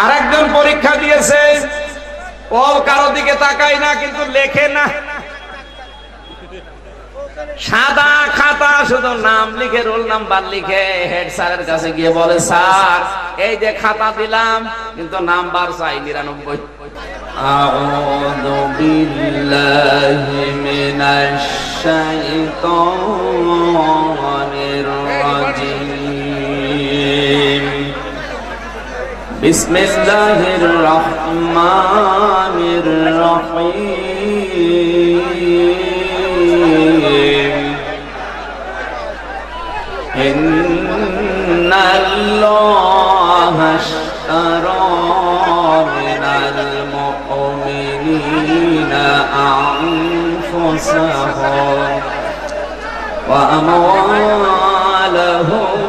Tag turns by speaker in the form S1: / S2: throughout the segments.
S1: আরেকজন পরীক্ষা দিয়েছে, ও কারো দিকে তাকায় না কিন্তু লেখে না, সাদা খাতা শুধু নাম লিখে রোল নাম্বার লিখে হেড স্যারের কাছে গিয়ে বলে, স্যার এই যে খাতা দিলাম কিন্তু নাম্বার চাই 99। আউযু বিল্লাহি মিনাশ শাইতানির রাজিম। বিসমিল্লাহির রহমানির রহিম। ইন্নাল্লাহা আশতারা মিনাল মুমিনিনা আনফুসাহুম ওয়া আমওয়ালাহুম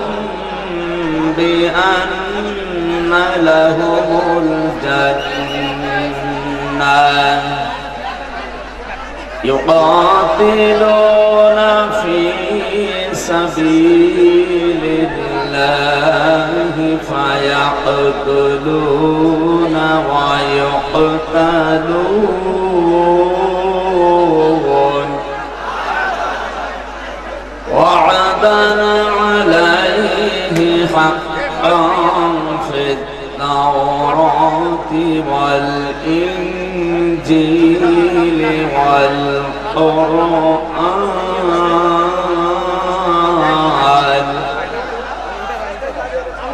S1: বিআন্না লাহুমুল জান্নাহ يقاتلون في سبيل الله فيقتلون ويقتلون وعدا عليه حقا في التوراة والإنجيل والقرآن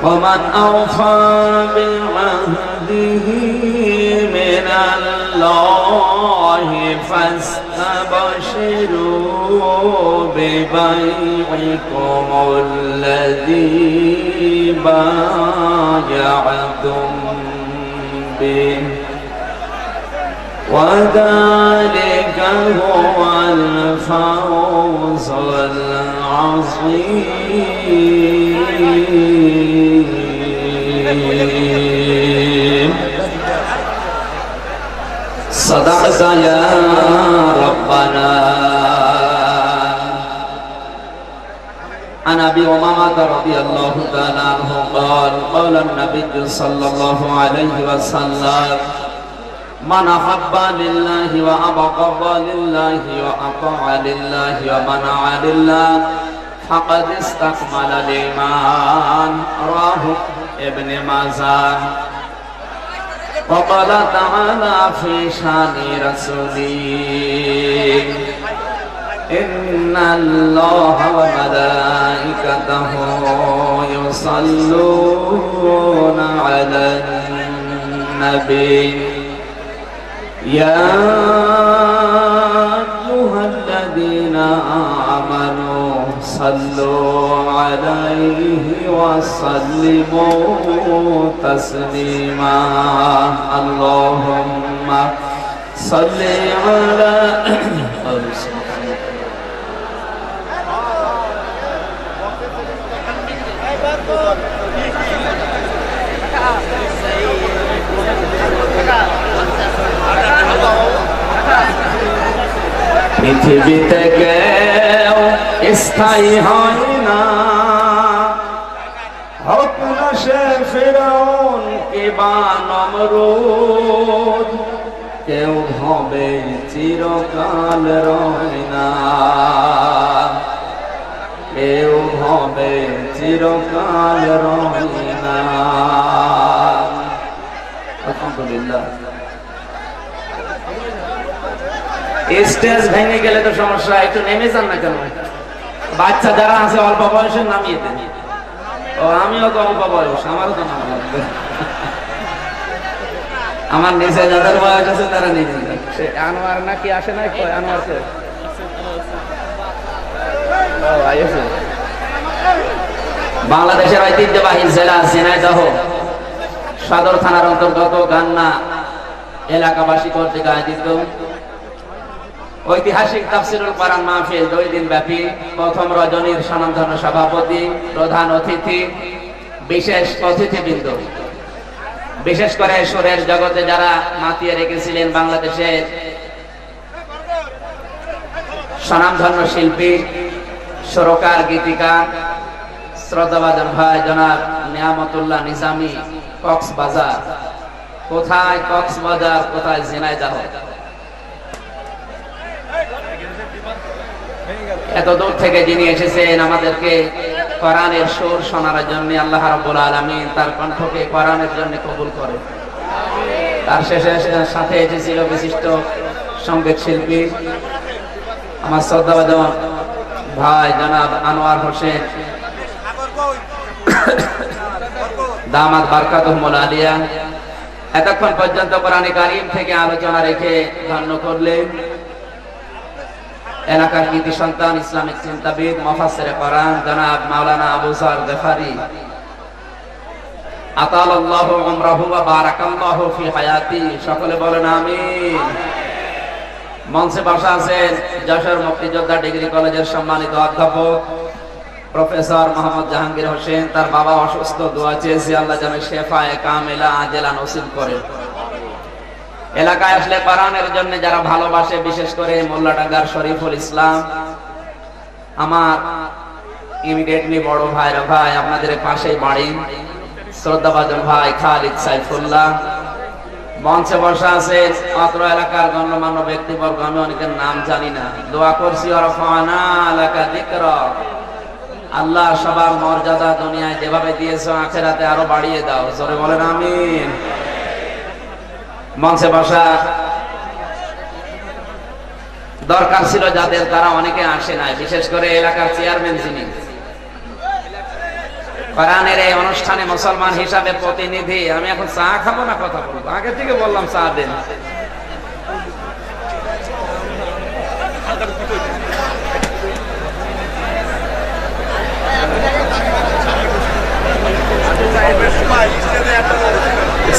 S1: ومن أوفى بعهده من الله فاستبشروا ببيعكم الذي بايعتم به وذلك هو الفوز العظيم. صدقت يا ربنا. عن أبي أمامة رضي الله تعالى عنه قال قال النبي صلى الله عليه وسلم من أحب لله وأبغض لله وأطاع لله ومنع لله فقد استكمل الإيمان. رواه ابن ماجه. وقال تعالى في شان رسوله إن الله وملائكته يصلون على النبي يا أيها الذين آمنوا صلوا عليه وسلموا تسليما. اللهم صل على পৃথিবীতে কেউ স্থায়ী হয় না, হোক না সে ফিরআউন কিংবা নমরুদ, কেউ হবে চিরকাল রয় না, কেউ হবে চিরকাল রয় না। আলহামদুলিল্লাহ। স্টেজ ভেঙে গেলে তো সমস্যা, একটু নেমে যান না কেন? বাচ্চা যারা আছে অল্প বয়সে নামিয়ে দেন। ও আমিও তো অল্প বয়স, আমারও তো নাম লাগবে। আমার নিচে যাদের বয়স আছে তারা নিয়ে যান। সে আনোয়ার নাকি আসে নাই? আনোয়ার কে? বাংলাদেশের ঐতিহ্যবাহী জেলা ঝিনাইদহ সদর থানার অন্তর্গত গান্না এলাকাবাসী কর্তৃক আয়োজিত ঐতিহাসিক তাফসিরুল কোরআন মাহফিল 2 দিন ব্যাপী প্রথম রজনীর স্বনামধন্য সভাপতি, প্রধান অতিথি, বিশেষ অতিথিবৃন্দ, বিশেষ করে সুরের জগতে যারা মাতিয়ে রেখেছিলেন বাংলাদেশের স্বনামধন্য শিল্পী, সুরকার, গীতিকার শ্রদ্ধাভাজন ভাই জনাব নিয়ামতুল্লাহ নিজামী কক্সবাজার। কোথায় কক্সবাজার, কোথায় ঝিনাইদহ, এত দূর থেকে যিনি এসেছেন আমাদেরকে কোরআনের সুর শোনার জন্য, আল্লাহ রাব্বুল আলামিন তার কণ্ঠকে কোরআনের জন্য কবুল করে। তার সাথে এসেছিল বিশিষ্ট সঙ্গীত শিল্পী আমার শ্রদ্ধাভাজন ভাই জনাব আনোয়ার হোসেন দামাত বারকাতুহুল আলিয়া। এতক্ষণ পর্যন্ত কোরআনে কারীম থেকে আলোচনা রেখে ধন্য করলেন এলাকার কৃতি সন্তান ইসলামিক চিন্তাবিদ মুফাসসিরে কোরআন জনাব মাওলানা আবু যর গফারি, আতালাল্লাহু উমরাহু ওয়া বারাকাল্লাহু ফি হায়াতি। সকলে বলেন আমিন। মঞ্চে বসা আছেন যশোর মুক্তিযোদ্ধা ডিগ্রি কলেজের সম্মানিত অধ্যাপক প্রফেসর মোহাম্মদ জাহাঙ্গীর হোসেন। তার বাবা অসুস্থ, দোয়া চেয়েছি আল্লাহ যেন শেফায়ে কামিলা আজেলা নসিব করে। এলাকায় আসলে কোরআনের জন্য যারা ভালোবাসে, বিশেষ করে মোল্লাডাঙ্গার শরীফুল ইসলাম, আমার ইমিডিয়েটলি বড় ভাইরা ভাই, আপনাদের পাশেই বাড়ি, শ্রদ্ধাভাজন ভাই খালিদ সাইফুল্লাহ। মঞ্চে বসা আছে অত্র এলাকার গণ্যমান্য ব্যক্তিবর্গ, আমি অনেকের নাম জানি না, দোয়া করছি ওয়ারফা'না লাকা যিকরাক। আল্লাহ সবার মর্যাদা দুনিয়ায় যেভাবে দিয়েছো আখিরাতে আরো বাড়িয়ে দাও, জোরে বলেন আমিন। মঞ্চে বসা দরকার ছিল যাদের, তারা অনেকে আসে নাই, বিশেষ করে এলাকার চেয়ারম্যান যিনি কোরআনের এই অনুষ্ঠানে মুসলমান হিসাবে প্রতিনিধি। আমি এখন চা খাবো না কথা বলবো, আগে থেকে বললাম চা দেন।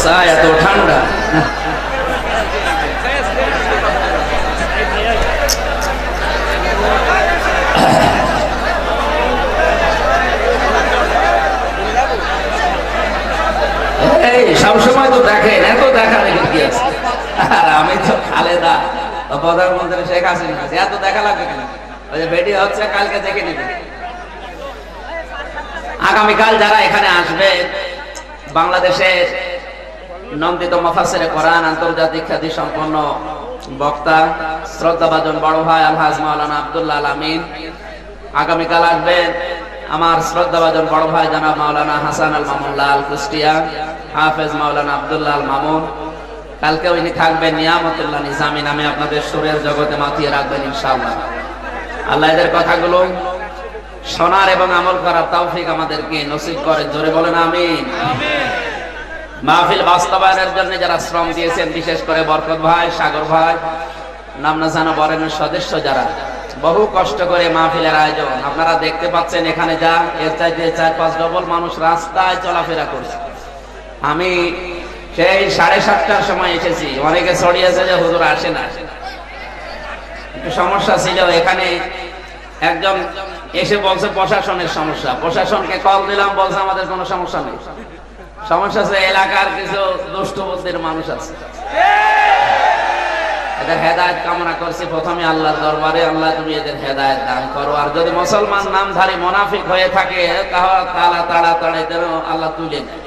S1: চা এত ঠান্ডা। সবসময় তো দেখেন, এত দেখা রেখে কি আছে? আর আমি তো খালেদা প্রধানমন্ত্রী শেখ হাসিনা, এত দেখা লাগবে কেন? ওই যে ভিডিও হচ্ছে, কালকে দেখে নেবে। আগামীকাল যারা এখানে আসবে, বাংলাদেশের নন্দিত মুফাসসিরে কোরআন, আন্তর্জাতিক খ্যাতি সম্পন্ন বক্তা শ্রদ্ধাভাজন বড় ভাই আলহাজ মাওলানা আব্দুল্লাহ আল আমিন। আগামীকাল আসবেন আমার শ্রদ্ধাভাজন বড় ভাই জনাব মাওলানা হাসান আল মামুন লাল কুষ্টিয়া, হাফেজ মাওলানা আব্দুল্লাহ আল মামুন। কালকে উনি থাকবেন নিয়ামতুল্লাহ নিজামী নামে, আপনাদের সুরের জগতে মাতিয়ে রাখবেন ইনশাআল্লাহ। আল্লাহ এদের কথাগুলো শোনার এবং আমল করার তৌফিক আমাদেরকে নসিব করে, জোরে বলেন আমিন। মাহফিল বাস্তবায়নের জন্য যারা শ্রম দিয়েছেন, বিশেষ করে বরকত ভাই, সাগর ভাই, নাম না জানা বরেণ্য সদস্য যারা বহু কষ্ট করে মাহফিলের আয়োজন, আপনারা দেখতে পাচ্ছেন এখানে যা, এর চাইতে 4-5 ডবল মানুষ রাস্তায় চলাফেরা করছে। আমি সেই 7:30টার সময় এসেছি, অনেকে ছড়িয়েছে যে হুজুর আসে না, একটু সমস্যা ছিল। এখানে একজন এসে বলছে প্রশাসনের সমস্যা, প্রশাসনকে কল দিলাম, বলছে আমাদের কোনো সমস্যা নেই। সমস্যা আছে এলাকার কিছু দুষ্ট বুদ্ধির মানুষ আছে, এদের হেদায়েত কামনা করছি প্রথমে আল্লাহর দরবারে, আল্লাহ তুমি এদের হেদায়েত দান করো। আর যদি মুসলমান নামধারী মুনাফিক হয়ে থাকে, তাহলে তাড়াতাড়ি যেন আল্লাহ তুলে নেয়।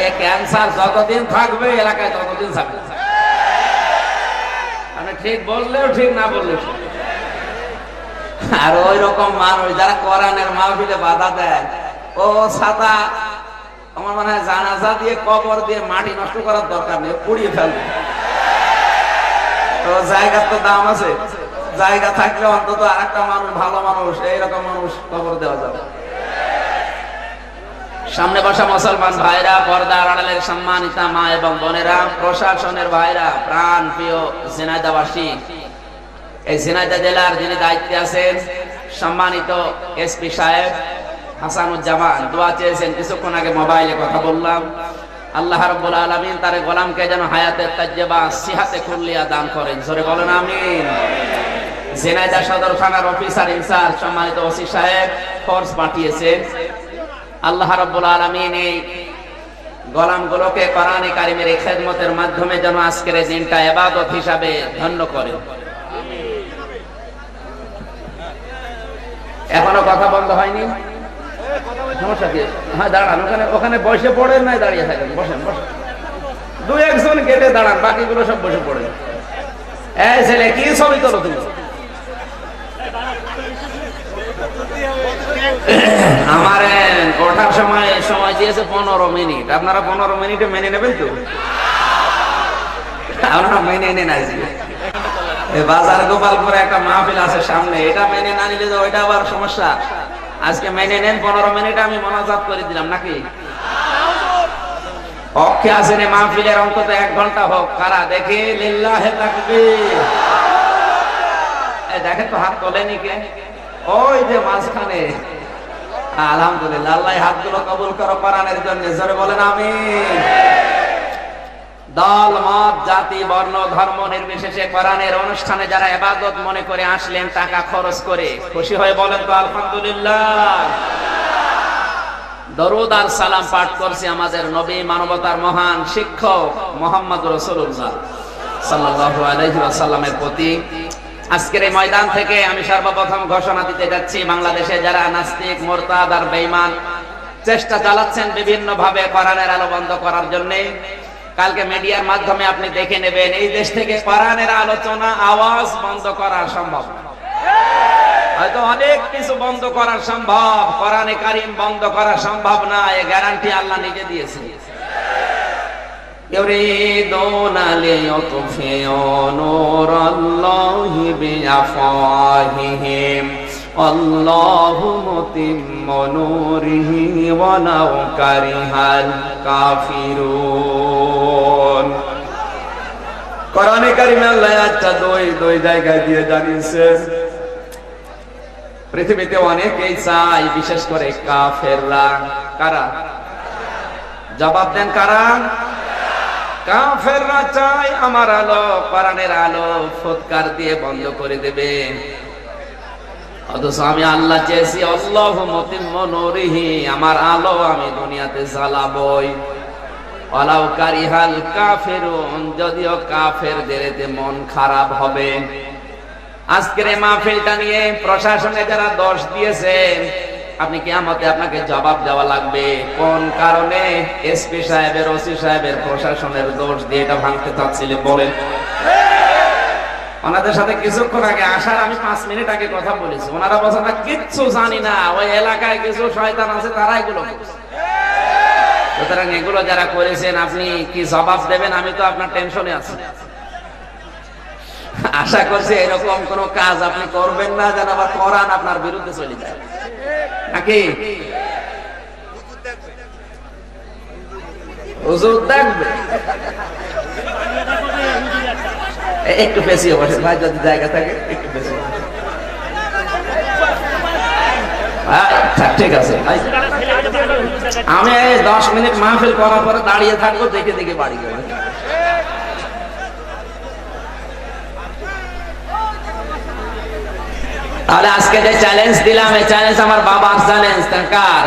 S1: এই ক্যান্সার যতদিন থাকবে এলাকায় ততদিন থাকবে, মানে ঠিক বললেও ঠিক, না বললেও ঠিক। আর ওই রকম মানুষ যারা কোরআনের মাহফিলে বাধা দেয়, ও ছাতা আমার মনে হয় জানাজা দিয়ে, কবর দিয়ে মাটি নষ্ট করার দরকার নেই, পুড়িয়ে ফেলবে। তো জায়গার তো দাম আছে, জায়গা থাকলে অন্তত আরেকটা মানুষ, ভালো মানুষ, এইরকম মানুষ কবর দেওয়া যাবে। সামনে বসা মুসলমান ভাইরা, পর্দার আড়ালের সম্মানিতা মা এবং বোনেরা, প্রশাসনের ভাইরা, প্রাণ প্রিয় ঝিনাইদহবাসী, এই ঝিনাইদহ জেলার যিনি দায়িত্বে আছেন সম্মানিত এসপি সাহেব হাসানুজ্জামান, দোয়া চেয়েছেন, কিছুক্ষণ আগে মোবাইলে কথা বললাম। আল্লাহ রাব্বুল আলামিন তার গোলামকে যেন হায়াতে তাজ্জেবা সিহাতে কুল্লিয়া দান করেন, জোরে বলেন আমিন। ঝিনাইদহ সদর থানার অফিসার ইনচার্জ সম্মানিত ওসি সাহেব ফোর্স পাঠিয়েছেন। আল্লাহ রাব্বুল আলামিন এই গোলামগুলোকে কোরআনে কারিমের এই খেদমতের মাধ্যমে যেন আজকের এই দিনটা ইবাদত হিসাবে ধন্য করেন। এখনো কথা বন্ধ হয়নি? সমস্যা কি? হ্যাঁ দাঁড়ান, ওখানে ওখানে বসে পড়েন, নাই দাঁড়িয়ে থাকেন, বসেন বসেন। দু একজন গেটে দাঁড়ান, বাকিগুলো সব বসে পড়েন। এই ছেলে, কি ছবি তোলো তুমি? আমার ওঠার সময় সময় দিয়েছে 15 মিনিট। আপনারা 15 মিনিটে মেনে নেবেন তো? আপনারা মেনে নেন। আজকে বাজার গোপালপুরে একটা মাহফিল আছে সামনে, এটা মেনে না নিলে তো ওইটা আবার সমস্যা। আজকে মেনে নেন, 15 মিনিট আমি মোনাজাত করে দিলাম নাকি? পক্ষে আছেন মাহফিলের অন্তত 1 ঘন্টা হোক। কারা দেখে? লিল্লাহে তাকবীর। দেখেন তো হাত তোলেনি কে? ওই যে মাঝখানে। আলহামদুলিল্লাহ, আল্লাহ হাতগুলো কবুল করো কোরআনের জন্য। জোরে বলেন আমিন। দল মত জাতি বর্ণ ধর্ম নির্বিশেষে কোরআনের অনুষ্ঠানে যারা ইবাদত মনে করে আসলেন, টাকা খরচ করে, খুশি হয়ে বলেন তো আলহামদুলিল্লাহ। দরুদ আর সালাম পাঠ করছি আমাদের নবী, মানবতার মহান শিক্ষক মুহাম্মদ রাসূলুল্লাহ সাল্লাল্লাহু আলাইহি ওয়াসাল্লামের প্রতি। আজকের এই ময়দান থেকে আমি সর্বপ্রথম ঘোষণা দিতে যাচ্ছি, বাংলাদেশে যারা নাস্তিক, মুরতাদ আর বেঈমান চেষ্টা চালাচ্ছেন বিভিন্ন ভাবে কোরআনের আলো বন্ধ করার জন্য, কালকে মিডিয়ার মাধ্যমে আপনি দেখে নেবেন, এই দেশ থেকে কোরআনের আলোচনা আওয়াজ বন্ধ করা সম্ভব। হয়তো অনেক কিছু বন্ধ করা সম্ভব, কোরআনে কারীম বন্ধ করা সম্ভব না, এই গ্যারান্টি আল্লাহ নিজে দিয়েছেন। ইউরিদুনা লিইউতফিউ নূরাল্লাহি বিআফওয়াহিহিম আল্লাহু মুতিম্মু নূরিহি ওয়ালাউ কারিহাল কাফিরুন। কোরআনে কারীমে আল্লাহ আচ্ছা দুই জায়গায় দিয়ে জানিয়েছেন, পৃথিবীতে অনেকেই চায়, বিশেষ করে কাফেররা। কারা? জবাব দেন, কারা? কাফেররা চায় আমার আলো, কোরআনের আলো ফুৎকার দিয়ে বন্ধ করে দেবে। অথচ আমি আল্লাহ চেয়েছি আল্লাহু মুতিম্মু নূরিহি, আমার আলো আমি দুনিয়াতে জ্বালাবই। ওয়ালাউ কারিহাল কাফিরুন, যদিও কাফেরদের এতে মন খারাপ হবে। আজকের এই মাহফিলটা নিয়ে প্রশাসনে যারা দোষ দিয়েছেন, আপনি কিয়ামতে আপনাকে জবাব দেওয়া লাগবে। কোন কারণে এসপি সাহেবের, ওসি সাহেবের, প্রশাসনের দোষ দিয়ে এটা ভাঙতে চাচ্ছিলেন বলেন? ওনাদের সাথে কিছুক্ষণ আগে আসার আমি 5 মিনিট আগে কথা বলেছি, ওনারা বলছেন না কিচ্ছু জানি না, ওই এলাকায় কিছু শয়তান আছে তারা এগুলো করছে। সুতরাং এগুলো যারা করেছেন আপনি কি জবাব দেবেন? আমি তো আপনার টেনশনে আছি। আশা করছি এরকম কোন কাজ আপনি করবেন না যেন আবার কোরআন আপনার বিরুদ্ধে চলে যায়, নাকি? হুজুর দেখবে। একটু পেছিয়ে বসে ভাই, যদি জায়গা থাকে একটু পেছিয়ে। ঠিক আছে, আমি 10 মিনিট মাহফিল করার পরে দাঁড়িয়ে থাকবো, দেখে দেখে বাড়ি যাবো। তাহলে আজকে যে চ্যালেঞ্জ দিলাম, এই চ্যালেঞ্জ আমার বাবার চ্যালেঞ্জ। কার?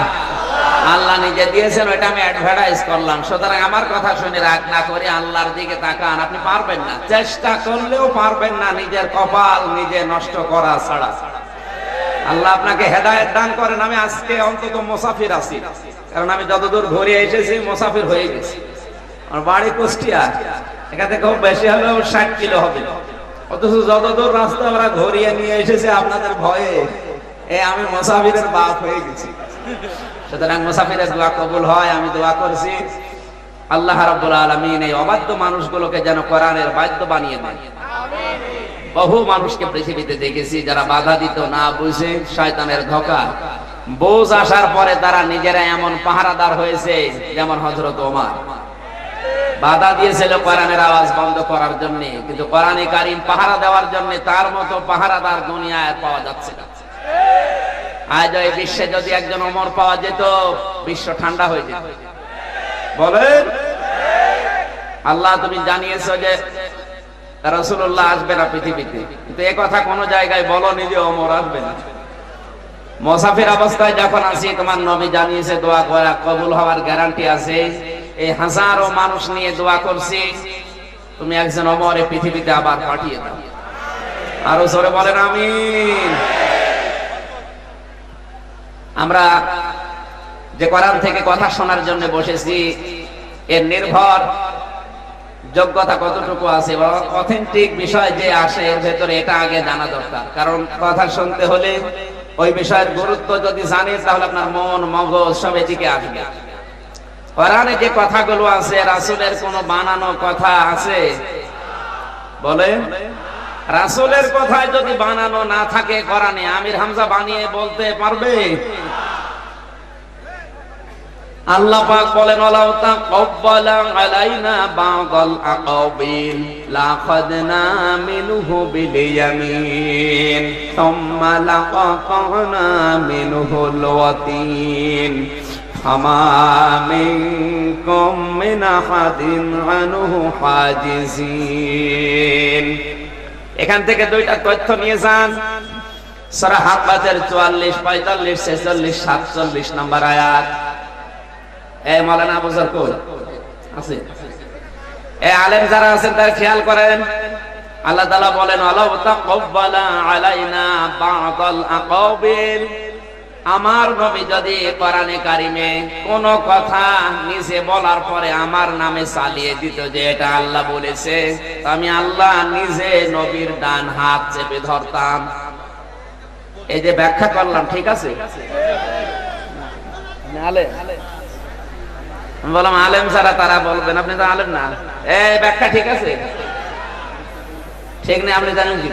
S1: আল্লাহ নিজে দিয়েছেন, ওইটা আমি অ্যাডভার্টাইজ করলাম। সুতরাং আমার কথা শুনে রাগ না করে আল্লাহর দিকে তাকান। আপনি পারবেন না, চেষ্টা করলেও পারবেন না, নিজের কপাল নিজে নষ্ট করা ছাড়া। আল্লাহ আপনাকে হেদায়েত দান করেন। আমি আজকে অন্তত মুসাফির আছি, কারণ আমি যতদূর ঘুরে এসেছি মুসাফির হয়ে গেছি। আমার বাড়ি কুষ্টিয়া, এখান থেকে খুব বেশি হলেও 60 কিলো হবে। অথচ যতদূর রাস্তা আমরা ঘুরিয়ে নিয়ে এসেছি আপনাদের ভয়ে, আমি মুসাফিরের বাপ হয়ে গেছি। সুতরাং মুসাফিরের দোয়া কবুল হয়, আমি দোয়া করছি আল্লাহ রাব্বুল আলামিন এই অবাধ্য মানুষগুলোকে যেন কোরআনের বাধ্য বানিয়ে দেন। বহু মানুষকে পৃথিবীতে দেখেছি যারা বাধা দিত না বুঝে, শয়তানের ধোঁকা, বোঝ আসার পরে তারা নিজেরা এমন পাহারাদার হয়েছে, যেমন হযরত ওমর বাধা দিয়েছিল কোরআনের আওয়াজ বন্ধ করার জন্য, কিন্তু কোরআনে কারীম পাহারা দেওয়ার জন্য তার মতো পাহারাদার দুনিয়ায় পাওয়া যাচ্ছে না। আজ এই বিশ্বে যদি একজন ওমর পাওয়া যেত, বিশ্ব ঠান্ডা হয়ে যেত। বলেন, আল্লাহ তুমি জানিয়েছো যে রাসূলুল্লাহ আসবে না পৃথিবীতে, কিন্তু এই কথা কোন জায়গায় বলনি যে ওমর আসবে না। মুসাফির অবস্থায় যখন আছি, তোমার নবী জানিয়েছে দোয়া করা কবুল হওয়ার গ্যারান্টি আছে। এই হাজারো মানুষ নিয়ে দোয়া করছি, তুমি একজন ওমর এই পৃথিবীতে আবার পাঠিয়ে দাও। আরো জোরে বলেন আমিন। আমরা যে কোরআন থেকে কথা শোনার জন্য বসেছি, এর নির্ভর যোগ্যতা কতটুকু আছে বা অথেন্টিক বিষয় যে আসে এর ভেতরে এটা আগে জানা দরকার। কারণ কথা শুনতে হলে ওই বিষয়ের গুরুত্ব যদি জানি তাহলে আপনার মন মগজ সব এদিকে আসবে। কোরআনে যে কথাগুলো আছে রাসূলের কোনো বানানো কথা আছে? বলে রাসূলের কথায় যদি বানানো না থাকে কোরআনে, আমির হামজা বানিয়ে বলতে পারবে? আল্লাহ পাক বলেন ওয়ালাউ তাকাব্বালা আলাইনা বা'দাল আকাবিল লাখাদনা মিনহু বিল ইয়ামিন সুম্মা লাকাতানা মিনহুল ওয়াতিন ফামা মিনকুম মিন আহাদিন আনহু হাজিজিন। এখান থেকে দুইটা তথ্য নিয়ে যান। সূরা হাক্কাতের 44, 45, 46, 47 নম্বর আয়াত। এই মাওলানা আবু যর কই আছে? এই আলেম যারা আছেন তারা খেয়াল করেন। আল্লাহ তাআলা বলেন ওয়ালাউ তাকাব্বালা আলাইনা বা'দাল আকাবিল, আমার নবী যদি কোরআনে কারিমে কোন কথা নিজে বলার পরে আমার নামে চালিয়ে দিত যে এটা আল্লাহ বলেছে, তো আমি আল্লাহ নিজে নবীর ডান হাত চেপে ধরতাম। এই যে ব্যাখ্যা করলাম, ঠিক আছে? বললাম আলেম যারা তারা বলবেন, আপনি তো আলেম না। এই ব্যাখ্যা ঠিক আছে? ঠিক নেই আপনি জানেন কি?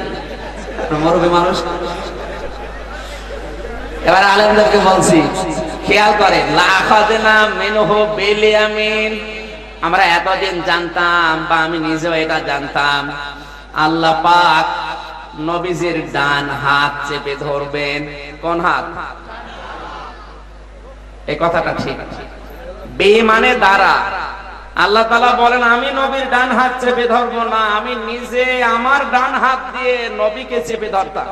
S1: মুরব্বী মানুষ। এবার আলেমদেরকে বলছি খেয়াল করেন, লাখাদনা মিনহু বিল ইয়ামিন, আমরা এতদিন জানতাম বা আমি নিজেও এটা জানতাম আল্লাহ পাক নবীজির ডান হাত চেপে ধরবেন। কোন হাত? এই কথাটা ঠিক। বেঈমানে দ্বারা আল্লাহ তাআলা বলেন আমি নবীর ডান হাত চেপে ধরবো না, আমি নিজে আমার ডান হাত দিয়ে নবীকে চেপে ধরতাম।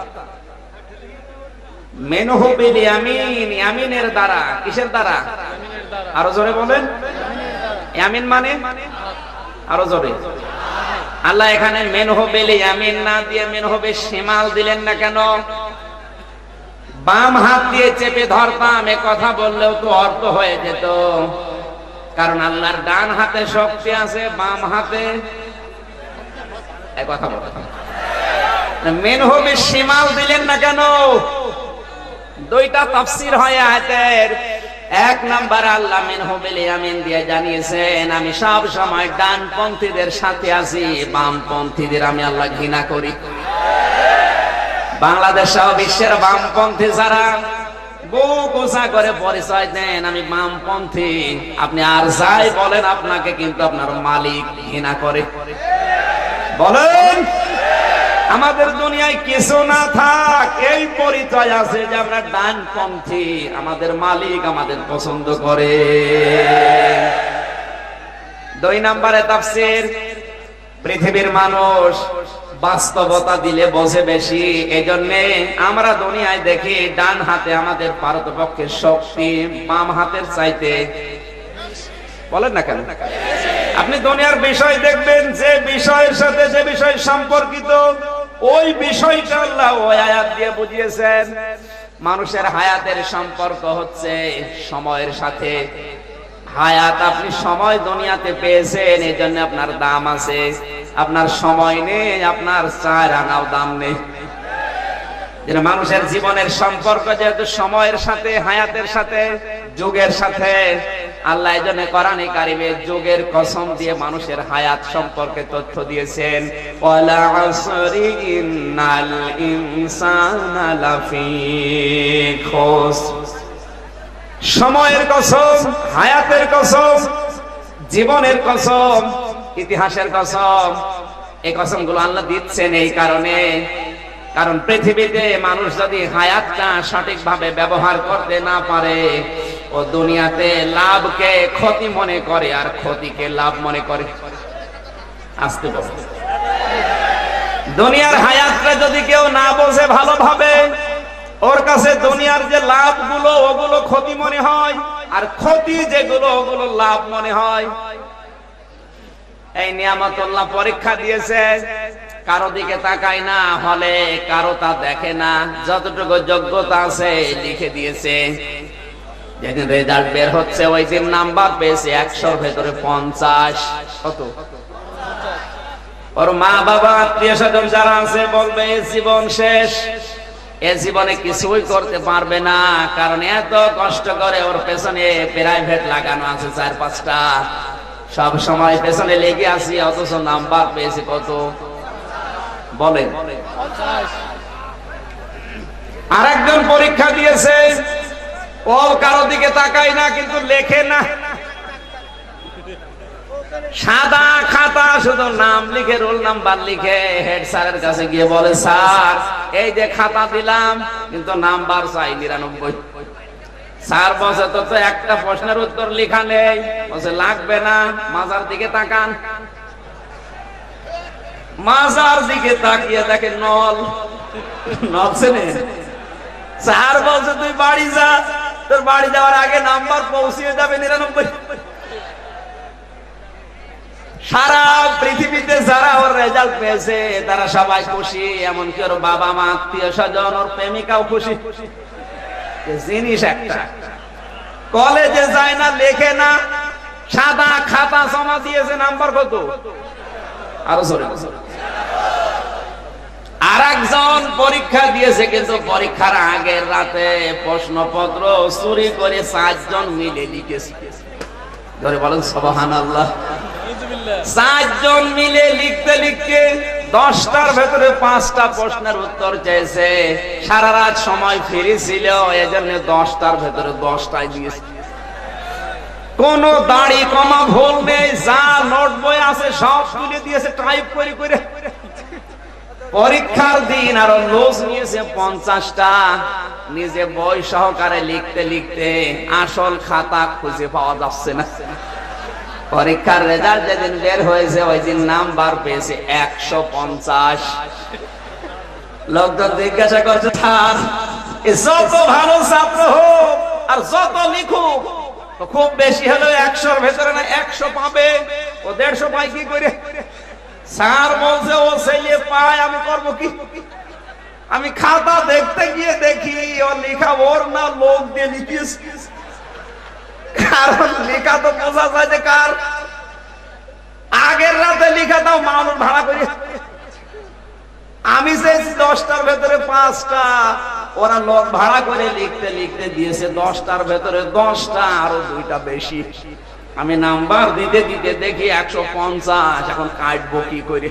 S1: মিনহু বিল ইয়ামিন, ইয়ামিনের দ্বারা। কিসের দ্বারা? আরো জোরে বলেন। ইয়ামিন মানে আরো জোরে। আল্লাহ এখানে মিনহু বিল ইয়ামিন না দিয়ে মিনহু বিশ শিমাল দিলেন না কেন? বাম হাত দিয়ে চেপে ধরতাম এ কথা বললেও তো অর্থ হয়ে যেত, কারণ আল্লাহর ডান হাতে শক্তি আছে, বাম হাতে এ কথা বলতাম। মিনহু বিশ শিমাল দিলেন না কেন? দুইটা তাফসীর হয় আয়াতের। এক নাম্বার আল্লাহ মিনহু বিল ইয়ামিন দিয়ে জানিয়েছেন আমি সব সময় ডানপন্থীদের সাথে আছি, বামপন্থীদের আমি আল্লাহ ঘৃণা করি। বাংলাদেশ সহ বিশ্বের বামপন্থী যারা বুক উঁচা করে পরিচয় দেন আমি বামপন্থী, আপনি আর যাই বলেন আপনাকে কিন্তু আপনার মালিক ঘৃণা করে। বলেন আমাদের দুনিয়ায় কিছু না থাক এই পরিচয় আছে যে আমরা ডানপন্থী, আমাদের মালিক আমাদের পছন্দ করে। দুই নম্বরে তাফসীর, পৃথিবীর মানুষ বাস্তবতা দিলে বোঝে বেশি, এজন্য আমরা দুনিয়ায় দেখি ডান হাতে আমাদের পারতপক্ষের শক্তি বাম হাতের চাইতে। বলেন না কেন? আপনি দুনিয়ার বিষয় দেখবেন, যে বিষয়ের সাথে যে বিষয় সম্পর্কিত ওই বিষয়টা আল্লাহ ওই আয়াত দিয়ে বুঝিয়েছেন। মানুষের হায়াতের সম্পর্ক হচ্ছে সময়ের সাথে। হায়াত আপনি সময় দুনিয়াতে পেয়েছেন, এই জন্য আপনার দাম আছে। আপনার সময় নেই, আপনার 4 আনাও দাম নেই। মানুষের জীবনের সম্পর্ক যেহেতু সময়ের সাথে, হায়াতের সাথে, যুগের সাথে, আল্লাহ এজন্য কোরআনে কারিমে যুগের কসম দিয়ে মানুষের হায়াত সম্পর্কে তথ্য দিয়েছেন। ওয়ালা আসরি ইন্নাল ইনসানা লাফি খুসর। সময়ের কসম, হায়াতের কসম, জীবনের কসম, ইতিহাসের কসম। এই কসমগুলো আল্লাহ দিচ্ছেন এই কারণে, কারণ পৃথিবীতে মানুষ যদি হায়াতটা সঠিকভাবে ব্যবহার করতে না পারে, ও দুনিয়াতে লাভকে ক্ষতি মনে করে আর ক্ষতিকে লাভ মনে করে। আসতে বলতে দুনিয়ার হায়াতটা যদি কেউ না বোঝে ভালোভাবে, ওর কাছে দুনিয়ার যে লাভগুলো ওগুলো ক্ষতি মনে হয়, আর ক্ষতি যেগুলো ওগুলো লাভ মনে হয়। এই নিয়ামতুল্লাহ পরীক্ষা দিয়েছে, কারো দিকে তাকায় না, হলে কারো তা দেখে না, যতটুকু যোগ্যতা আছে লিখে দিয়েছে। যেদিন রেজাল্ট বের হচ্ছে ওই দিন নাম্বার পেয়েছে 100-র ভেতরে 50। কত? ওর মা বাবা আত্মীয় স্বজন যারা আছে বলবে এই জীবন শেষ, এ জীবনে কিছুই করতে পারবে না, কারণ এত কষ্ট করে ওর পেছনে প্রাইভেট লাগানো আছে 4-5টা, সব সময় পেছনে লেগে আছি, অথচ নাম্বার পেয়েছে কত বলেন? আরেকজন পরীক্ষা দিয়েছে, ও কারো দিকে তাকায় না, কিন্তু লেখে না, সাদা খাতা, শুধু নাম লিখে রোল নাম্বার লিখে হেড স্যারের কাছে গিয়ে বলে, স্যার এই যে খাতা দিলাম কিন্তু নাম্বার চাই 99। স্যার বলছে তো একটা প্রশ্নের উত্তর লেখা নেই। বলছে লাগবে না, মাজার দিকে তাকান। মাজার দিকে তাকিয়ে দেখে নল, নলছেনে। স্যার বলছে তুই বাড়ি যা, তোর বাড়ি যাওয়ার আগে নাম্বার পৌঁছিয়ে যাবে 99। সারা পৃথিবীতে যারা ওর রেজাল্ট পেয়েছে তারা সবাই খুশি, এমনকি ওর বাবা মা আত্মীয় স্বজন ওর প্রেমিকাও খুশি। জিনিস একটা, কলেজে যায় না, লেখে না, সাদা খাতা জমা দিয়েছে, নাম্বার কত? আরো জোরে। আর একজন পরীক্ষা দিয়েছে, কিন্তু পরীক্ষার আগের রাতে প্রশ্নপত্র চুরি করে 4 জন মিলে লিখেছে। ধরে বলেন সুবহানাল্লাহ। 4 জন মিলে লিখতে লিখতে 10টার ভেতরে 5টা প্রশ্নের উত্তর চেয়েছে। সারা রাত সময় ফ্রি ছিল, এজন্য 10টার ভেতরে 10টাই দিয়েছে। কোন দাড়ি কমা ভুল নেই, যা নোট বই আছে সব তুলে দিয়েছে টাইপ করে করে। পরীক্ষার দিন আরো নোট নিয়েছে 50টা, নিজে বই সহকারে লিখতে লিখতে আসল খাতা খুঁজে পাওয়া যাচ্ছে না। পরীক্ষার রেজাল্ট যেদিন বের হয়েছে ওই দিন নাম্বার পেয়েছে 150। লোকজন জিজ্ঞাসা করছে, স্যার যত ভালো ছাত্র হোক আর যত লিখুক, খুব বেশি হলো 100-র ভেতরে না 100 পাবে, ও 150 পায় কি করে? স্যার বলছে ও ছেলে পায়, আমি করব কি? আমি খাতা দেখতে গিয়ে দেখি ও লেখা ওর না লোক দিয়ে লিখিয়েছে, কারণ লেখা তো বোঝা যায় যে কার। আগের রাতে লেখা দাও মানুষ ভাড়া করে, আমি চেয়েছি 10টার ভেতরে 5টা, ওরা লোক ভাড়া করে লিখতে লিখতে দিয়েছে 10টার ভেতরে 10টা, আরো 2টা বেশি। আমি নাম্বার দিতে দিতে দেখি 150। এখন কাটবো কি করে?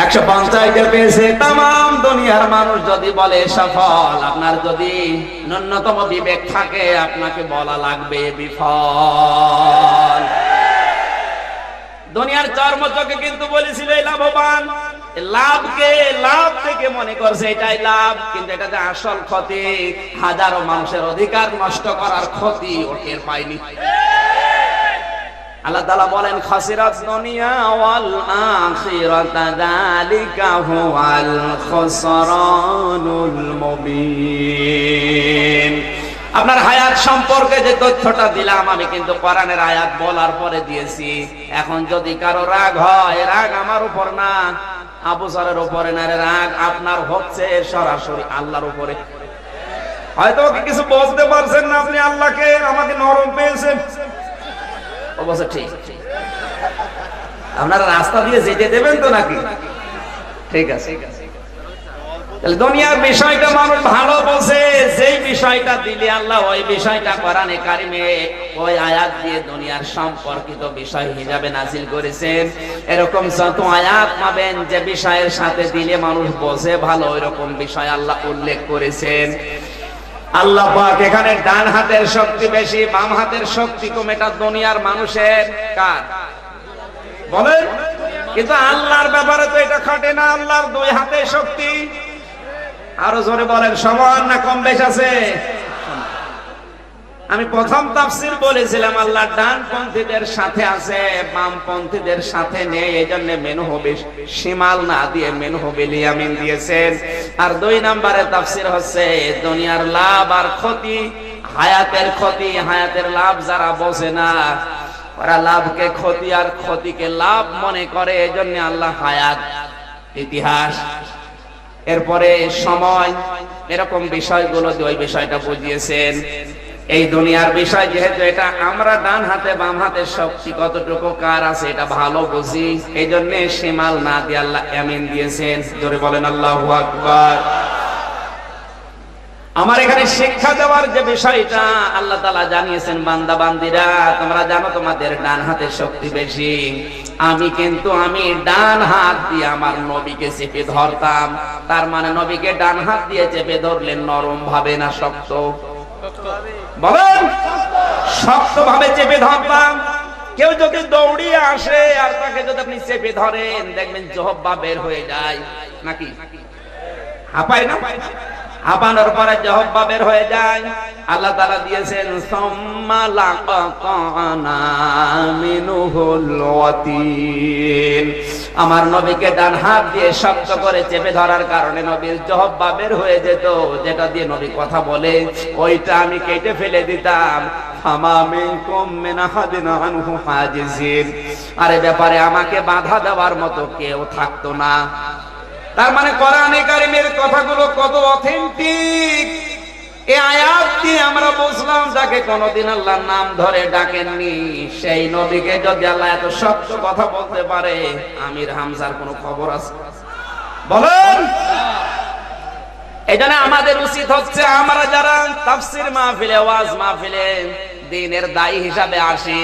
S1: 150 পেয়েছে। তাম দুনিয়ার মানুষ যদি বলে সফল, আপনার যদি ন্যূনতম বিবেক থাকে আপনাকে বলা লাগবে বিফল। দুনিয়ার চর্মচকে কিন্তু বলেছিল এই লাভবান, লাভকে লাভ থেকে মনে করছে এটাই লাভ, কিন্তু এটা যে আসল ক্ষতি, হাজারো মানুষের অধিকার নষ্ট করার ক্ষতি ও টের পায়নি। আল্লাহ তাআলা বলেন, খাসিরাত দুনিয়া ওয়াল আখিরাতা যালিকা হুয়াল খুসরানুল মুবিন। আপনার হায়াত সম্পর্কে যে তথ্যটা দিলাম আমি কিন্তু কোরআনের আয়াত বলার পরে দিয়েছি। এখন যদি কারো রাগ হয়, রাগ আমার উপর না, আবু জারের উপরে না, রাগ আপনার হচ্ছে সরাসরি আল্লাহর উপরে। হয়তো কিছু বলতে পারছেন না আপনি আল্লাহকে, আমাকে নরম পেয়েছেন, অবশ্য ঠিক। আপনারা রাস্তা দিয়ে যেতে দেবেন তো নাকি? ঠিক আছে। দুনিয়ার বিষয়টা মানুষ ভালো বলছে, যেই বিষয়টা দিলে আল্লাহ ওই বিষয়টা কোরআনে কারিমে ওই আয়াত দিয়ে দুনিয়ার সম্পর্কিত বিষয় হিসাবে নাযিল করেছেন। এরকম যত আয়াত পাবেন যে বিষয়ের সাথে দিলে মানুষ বোঝে ভালো, ওইরকম বিষয় আল্লাহ উল্লেখ করেছেন। আল্লাহ পাক এখানে ডান হাতের শক্তি বেশি, বাম হাতের শক্তি কম, এটা দুনিয়ার মানুষের কার বলেন? কিন্তু আল্লাহর ব্যাপারে তো এটা খাটে না, আল্লাহর 2 হাতে শক্তি। আরো জোরে বলেন, সমান না কম বেশ আছে? আমি প্রথম তাফসীর বলেছিলাম আল্লাহ ডানপন্থীদের সাথে আছে, বামপন্থীদের সাথে নেই, এইজন্য মেনহুবে শিমাল না দিয়ে মেনহুবে লিয়ামিন দিয়েছেন। আর 2 নম্বরে তাফসীর হচ্ছে দুনিয়ার লাভ আর ক্ষতি, হায়াতের ক্ষতি হায়াতের লাভ যারা বোঝে না, ওরা লাভকে ক্ষতি আর ক্ষতিকে লাভ মনে করে, এইজন্য আল্লাহ হায়াত ইতিহাস এরপরে সময়, এরকম বিষয়গুলো ওই বিষয়টা বুঝিয়েছেন। এই দুনিয়ার বিষয় যেহেতু এটা আমরা ডান হাতে বাম হাতে শক্তি কতটুকু কার আছে এটা ভালো বুঝি, এই জন্য শিমাল না দিয়ে আল্লাহ আমিন দিয়েছেন। জোরে বলেন আল্লাহু আকবার। আমার এখানে শিক্ষা দেওয়ার যে বিষয়টা আল্লাহ তাআলা জানিয়েছেন, বান্দা বান্দিরা তোমরা জানো তোমাদের ডান হাতের শক্তি বেশি। আমি ডান হাত দিয়ে আমার নবীকে চেপে ধরতাম। তার মানে নবীকে ডান হাত দিয়ে চেপে ধরলে নরম ভাবে না শক্ত? বলেন, শক্ত ভাবে চেপে ধরতাম। কেউ যদি দৌড়িয়ে আসে আর তাকে যদি আপনি চেপে ধরেন দেখবেন জহব্বা বের হয়ে যায়, নাকি হাঁপায় না? হাঁপানোর পরে জহব্বা বের হয়ে যায়। আল্লাহ তাআলা দিয়েছেন সুম্মা লাকাতানা মিনহুল ওয়াতিন। আমার নবীকে ডান হাত দিয়ে শক্ত করে চেপে ধরার কারণে নবীর জহব্বা বের হয়ে যেত, যেটা দিয়ে নবী কথা বলে ওইটা আমি কেটে ফেলে দিতাম। ফামা মিনকুম মিন আহাদিন আনহু হাজিজিন। আরে ব্যাপারে আমাকে বাধা দেওয়ার মতো কেউ থাকতো না। তার মানে কোরআনে কারীমের কথাগুলো কত অথেন্টিক। এই আয়াত দিয়ে আমরা বুঝলাম যাকে কোনদিন আল্লাহর নাম ধরে ডাকেননি সেই নবীকে যদি আল্লাহ এত শক্ত কথা বলতে পারে, আমির হামজার কোনো খবর আছে? বলেন। এজন্য আমাদের উচিত হচ্ছে আমরা যারা তাফসীর মাহফিলে ওয়াজ মাহফিলে দ্বীনের দায়ী হিসাবে আসি,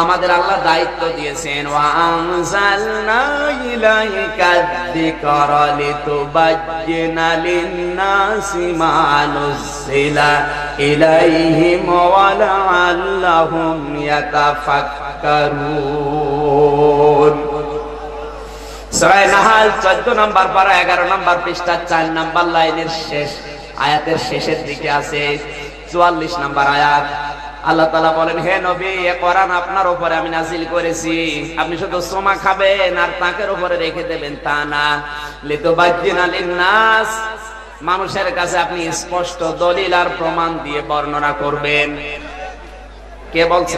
S1: আমাদের আল্লাহ দায়িত্ব দিয়েছেন ওয়া আনজালনা ইলাইকা যিকরা লিতুবাজ্জিনা লিন-নাসি মা নুযিলা ইলাইহিম ওয়া লাআল্লাহুম ইয়াতাফাক্কারুন। সূরা নাহাল 14 নম্বর পারা 11 নম্বর পৃষ্ঠা 4 নম্বর লাইনের শেষ আয়াতের শেষের দিকে আছে 44 নম্বর আয়াত। আল্লাহ তাআলা বলেন, হে নবী, এই কোরআন আপনার উপরে আমি নাযিল করেছি, আপনি শুধু সোমা খাবেন আর তাকের উপরে রেখে দেবেন তা না। লিতুবাজ্জিনা লিন-নাস, মানুষের কাছে আপনি স্পষ্ট দলিল আর প্রমাণ দিয়ে বর্ণনা করবেন। কে বলছে?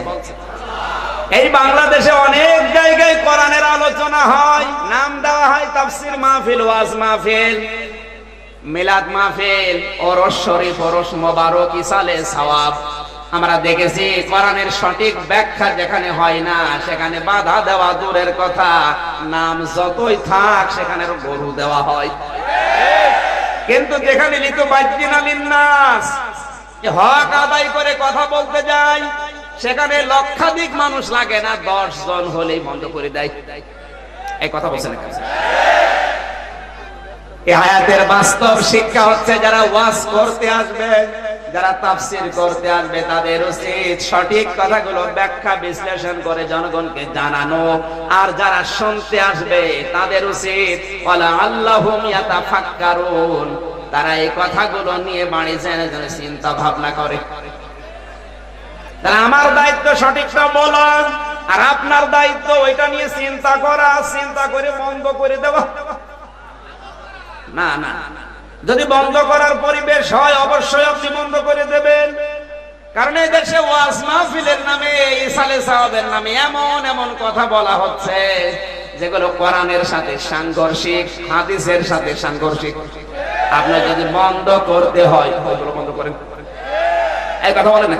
S1: এই বাংলাদেশে অনেক জায়গায় কোরআনের আলোচনা হয়, নাম দেওয়া হয় তাফসীর মাহফিল, ওয়াজ মাহফিল, মিলাদ মাহফিল, ওরস শরীফ, ওরস মোবারক, ইসালে সওয়াব। আমরা দেখেছি কোরআনের সঠিক ব্যাখ্যা যেখানে হয় না সেখানে বাধা দেওয়া দূরের কথা, নাম যতই থাক সেখানে গরু দেওয়া হয়। কিন্তু যেখানে লিতুবাজ্জিনা লিন-নাস, হক আদায় করে কথা বলতে যায়, সেখানে লক্ষাধিক মানুষ লাগে না, 10 জন হলেই বন্ধ করে দেয়। এই কথা বলছেন। এই আয়াতের বাস্তব শিক্ষা হচ্ছে যারা ওয়াজ করতে আসবে, যারা তাফসীর করতে আসবে, তাদের উচিত সঠিক কথাগুলো ব্যাখ্যা বিশ্লেষণ করে জনগণকে জানানো। আর যারা শুনতে আসবে তাদের উচিত ওয়ালা আল্লাহুম ইয়াতাফাক্কারুন, তারা এই কথাগুলো নিয়ে বাড়ি জেনে জেনে চিন্তা ভাবনা করে। তাহলে আমার দায়িত্ব সঠিকটা বলা, আর আপনার দায়িত্ব ওইটা নিয়ে চিন্তা করা, চিন্তা করে বন্ধ করে দেওয়া। না না, যদি বন্ধ করার পরিবেশ হয় অবশ্যই আপনি বন্ধ করে দেবেন। কারণ এই দেশে ওয়াজ মাহফিলের নামে, ইসালে সওয়াবের নামে এমন এমন কথা বলা হচ্ছে যেগুলো কোরআনের সাথে সাংঘর্ষিক, হাদিসের সাথে সাংঘর্ষিক। আপনার যদি বন্ধ করতে হয় ওইগুলো বন্ধ করেন। এই কথা বলেন না।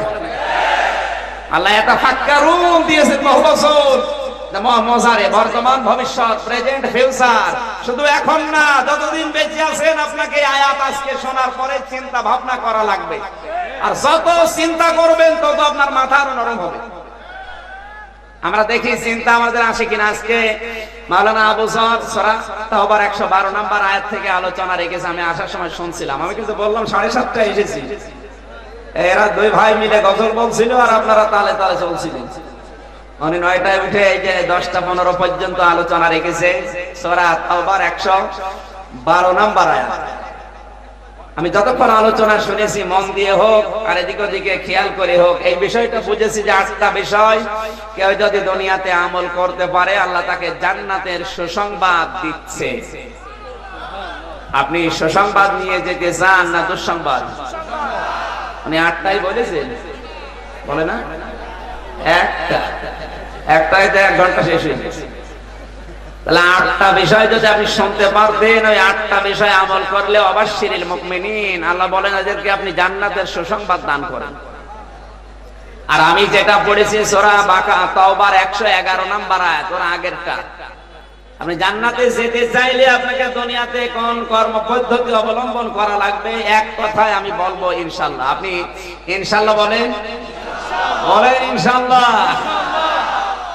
S1: আল্লাহ ইয়াতাফাক্কারুন দিয়েছেন বহু বছর, মজারে বর্তমান ভবিষ্যৎ, প্রেজেন্ট ফিউচার। শুধু এখন না, যতদিন বেঁচে আছেন আপনাকে আয়াত আজকে শোনার পরে চিন্তা ভাবনা করা লাগবে। আর যত চিন্তা করবেন তত আপনার মাথা আরো নরম হবে। আমরা দেখি চিন্তা আমাদের আসে কিনা। আজকে মাওলানা আবু যর সূরা তাওবার 112 নম্বর আয়াত থেকে আলোচনা রেখেছে। আমি আসার সময় শুনছিলাম, আমি কিন্তু বললাম 7:30টায় এসেছি। এরা দুই ভাই মিলে গজল বলছিল আর আপনারা তালে তালে চলছিলেন। উনি 9টায় উঠে এই যে 10টা-15 পর্যন্ত আলোচনা রেখেছে সূরা তাওবার 112 নম্বর আয়াত। আমি যতক্ষণ আলোচনা শুনেছি মন দিয়ে হোক আর এদিক ওদিকে খেয়াল করে হোক, এই বিষয়টা বুঝেছি যে 8টা বিষয় কেউ যদি দুনিয়াতে আমল করতে পারে আল্লাহ তাকে জান্নাতের সুসংবাদ দিচ্ছে। আপনি সুসংবাদ নিয়ে যেতে চান না দুঃসংবাদ? উনি 8টাই বলেছেন, বলে না? একটাই তো 1 ঘন্টা শেষ হয়ে গেছে। তাহলে 8টা বিষয় যদি আপনি শুনতে পারতেন, ওই 8টা বিষয় আমল করলে অবাশশিরিল মুমিনিন, আল্লাহ বলেন এদেরকে আপনি জান্নাতের সুসংবাদ দান করেন। আর আমি যেটা পড়েছি সূরা তাওবার 111 নম্বর আয়াত, ওর আগেরটা। আপনি জান্নাতে যেতে চাইলে আপনাকে দুনিয়াতে কোন কর্ম পদ্ধতি অবলম্বন করা লাগবে, এক কথায় আমি বলবো ইনশাআল্লাহ। আপনি ইনশাআল্লাহ বলেন, বলেন ইনশাআল্লাহ।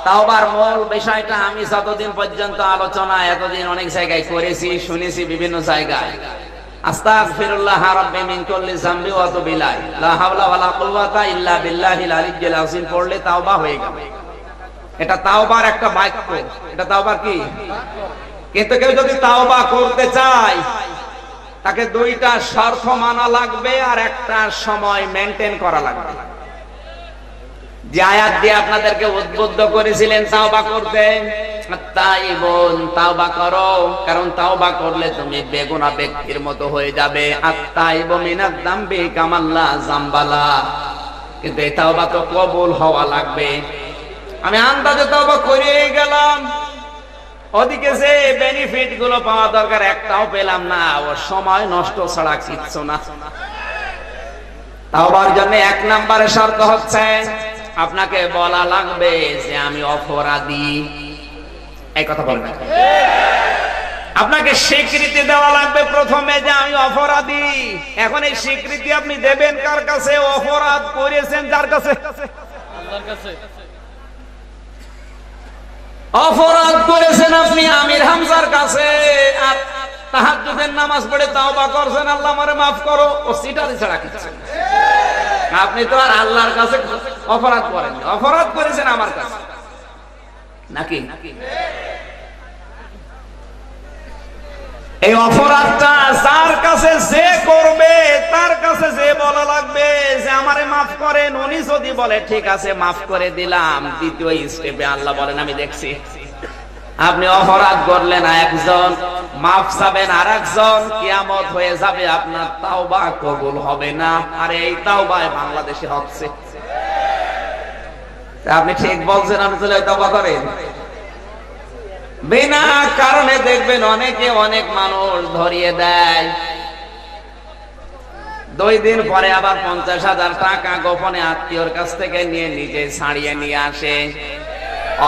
S1: তাওবার মূল বিষয়টা আমি যতদিন পর্যন্ত আলোচনা এতদিন অনেক জায়গায় করেছি, শুনেছি বিভিন্ন জায়গায়, আস্তাগফিরুল্লাহ রাব্বি মিন কুল্লি যামবি ওয়া আতুবু ইলাইহি, লা হাওলা ওয়ালা কুওয়াতা ইল্লা বিল্লাহিল আলিয়্যিল আযীম পড়লে তাওবা হয়ে গেল। এটা তাওবার একটা বাক্য, এটা তাওবার কি? কিন্তু কেউ যদি তাওবা করতে চায় তাকে 2টা শর্ত মানা লাগবে আর একটা সময় মেইনটেইন করা লাগবে। যে আয়াত দিয়ে আপনাদেরকে উদ্বুদ্ধ করেছিলেন তাওবা করতে, তাইবুন, তাওবা করো, কারণ তাওবা করলে তুমি বেগুনা ব্যক্তির মতো হয়ে যাবে। আত-তাইবু মিনাজ যামবি কামাল্লা যামবালা, কিন্তু এই তাওবা তো কবুল হওয়া লাগবে। আমি আন্দাজে তাওবা করে গেলাম, ওদিকে যে বেনিফিট গুলো পাওয়া দরকার একটাও পেলাম না, ও সময় নষ্ট ছাড়া কিচ্ছু না। তাওবার জন্য 1 নম্বরের শর্ত হচ্ছে আপনাকে বলা লাগবে যে আমি অপরাধী। এই কথা বলবেন, আপনাকে স্বীকৃতি দেওয়া লাগবে প্রথমে যে আমি অপরাধী। এখন এই স্বীকৃতি আপনি দেবেন কার কাছে? অপরাধ করেছেন যার কাছে, আল্লাহর কাছে। অপরাধ করেছেন আপনি আমির হামজার কাছে, আর তাহাজ্জুদের নামাজ পড়ে তাওবা করছেন, আল্লাহ আমারে মাফ করো, ও সিটারি ছাড়া কিছু। আপনি তো আর আল্লাহর কাছে অপরাধ করেন, অপরাধ করেছেন আমার কাছে নাকি? এই অপরাধটা যার কাছে যে করবে তার কাছে যে বলা লাগবে যে আমারে মাফ করেন। উনি যদি বলে ঠিক আছে মাফ করে দিলাম, দ্বিতীয় স্টেপে আল্লাহ বলেন আমি দেখছি। আপনি অপরাধ করলেন একজন, মাফ চাবেন আরেকজন, কিয়ামত হয়ে যাবে, আপনার তাওবা কবুল হবে না। আর এই তাওবায় বাংলাদেশে হচ্ছে। আপনি ঠিক বলছেন, আপনি চলে তাওবা করেন। বিনা কারণে দেখবেন অনেকে অনেক মানুষ ধরিয়ে দেয়, 2 দিন পরে আবার 50,000 টাকা গোপনে আত্মীয়র কাছ থেকে নিয়ে নিজে ছাড়িয়ে নিয়ে আসে।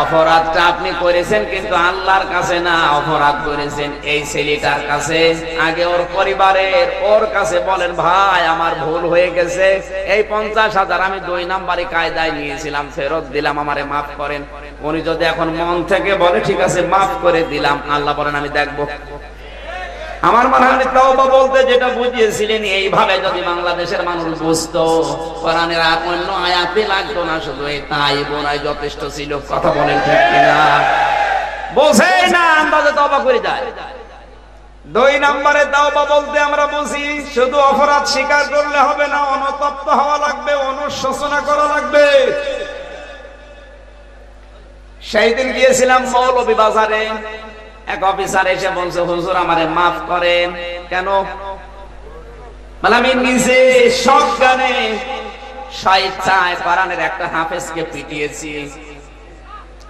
S1: অপরাধটা আপনি করেছেন কিন্তু আল্লাহর কাছে না, অপরাধ করেছেন এই ছেলেটার কাছে। আগে ওর পরিবারের, ওর কাছে বলেন ভাই আমার ভুল হয়ে গেছে, এই 50,000 আমি 2 নম্বরে কায়দায় নিয়েছিলাম, ফেরত দিলাম, আমারে মাফ করেন। উনি যদি এখন মন থেকে বলে ঠিক আছে মাফ করে দিলাম, আল্লাহ বলেন আমি দেখবো। আমার মনে হয় তাওবা বলতে যেটা বুঝিয়েছিলেন এইভাবে যদি বাংলাদেশের মানুষ বুঝতো, কোরআনের আর অন্য আয়াতে লাগতো না, শুধু এই তাইবুনাই যথেষ্ট ছিল। কথা বলেন ঠিক কিনা? বোঝে না, আন্দাজে তাওবা করে যায়। 2 নম্বরে তাওবা বলতে আমরা বুঝি শুধু অপরাধ স্বীকার করলে হবে না, অনুতপ্ত হওয়া লাগবে, অনুশোচনা করা লাগবে। সেই দিন গিয়েছিলাম মৌলভী বাজারে, এক অফিসার এসে বলছে হুজুর আমারে মাফ করেন। কেন? মানে আমি নিজে সজ্ঞানে স্বেচ্ছায় কোরআনের একটা হাফেজকে পিটিয়েছি,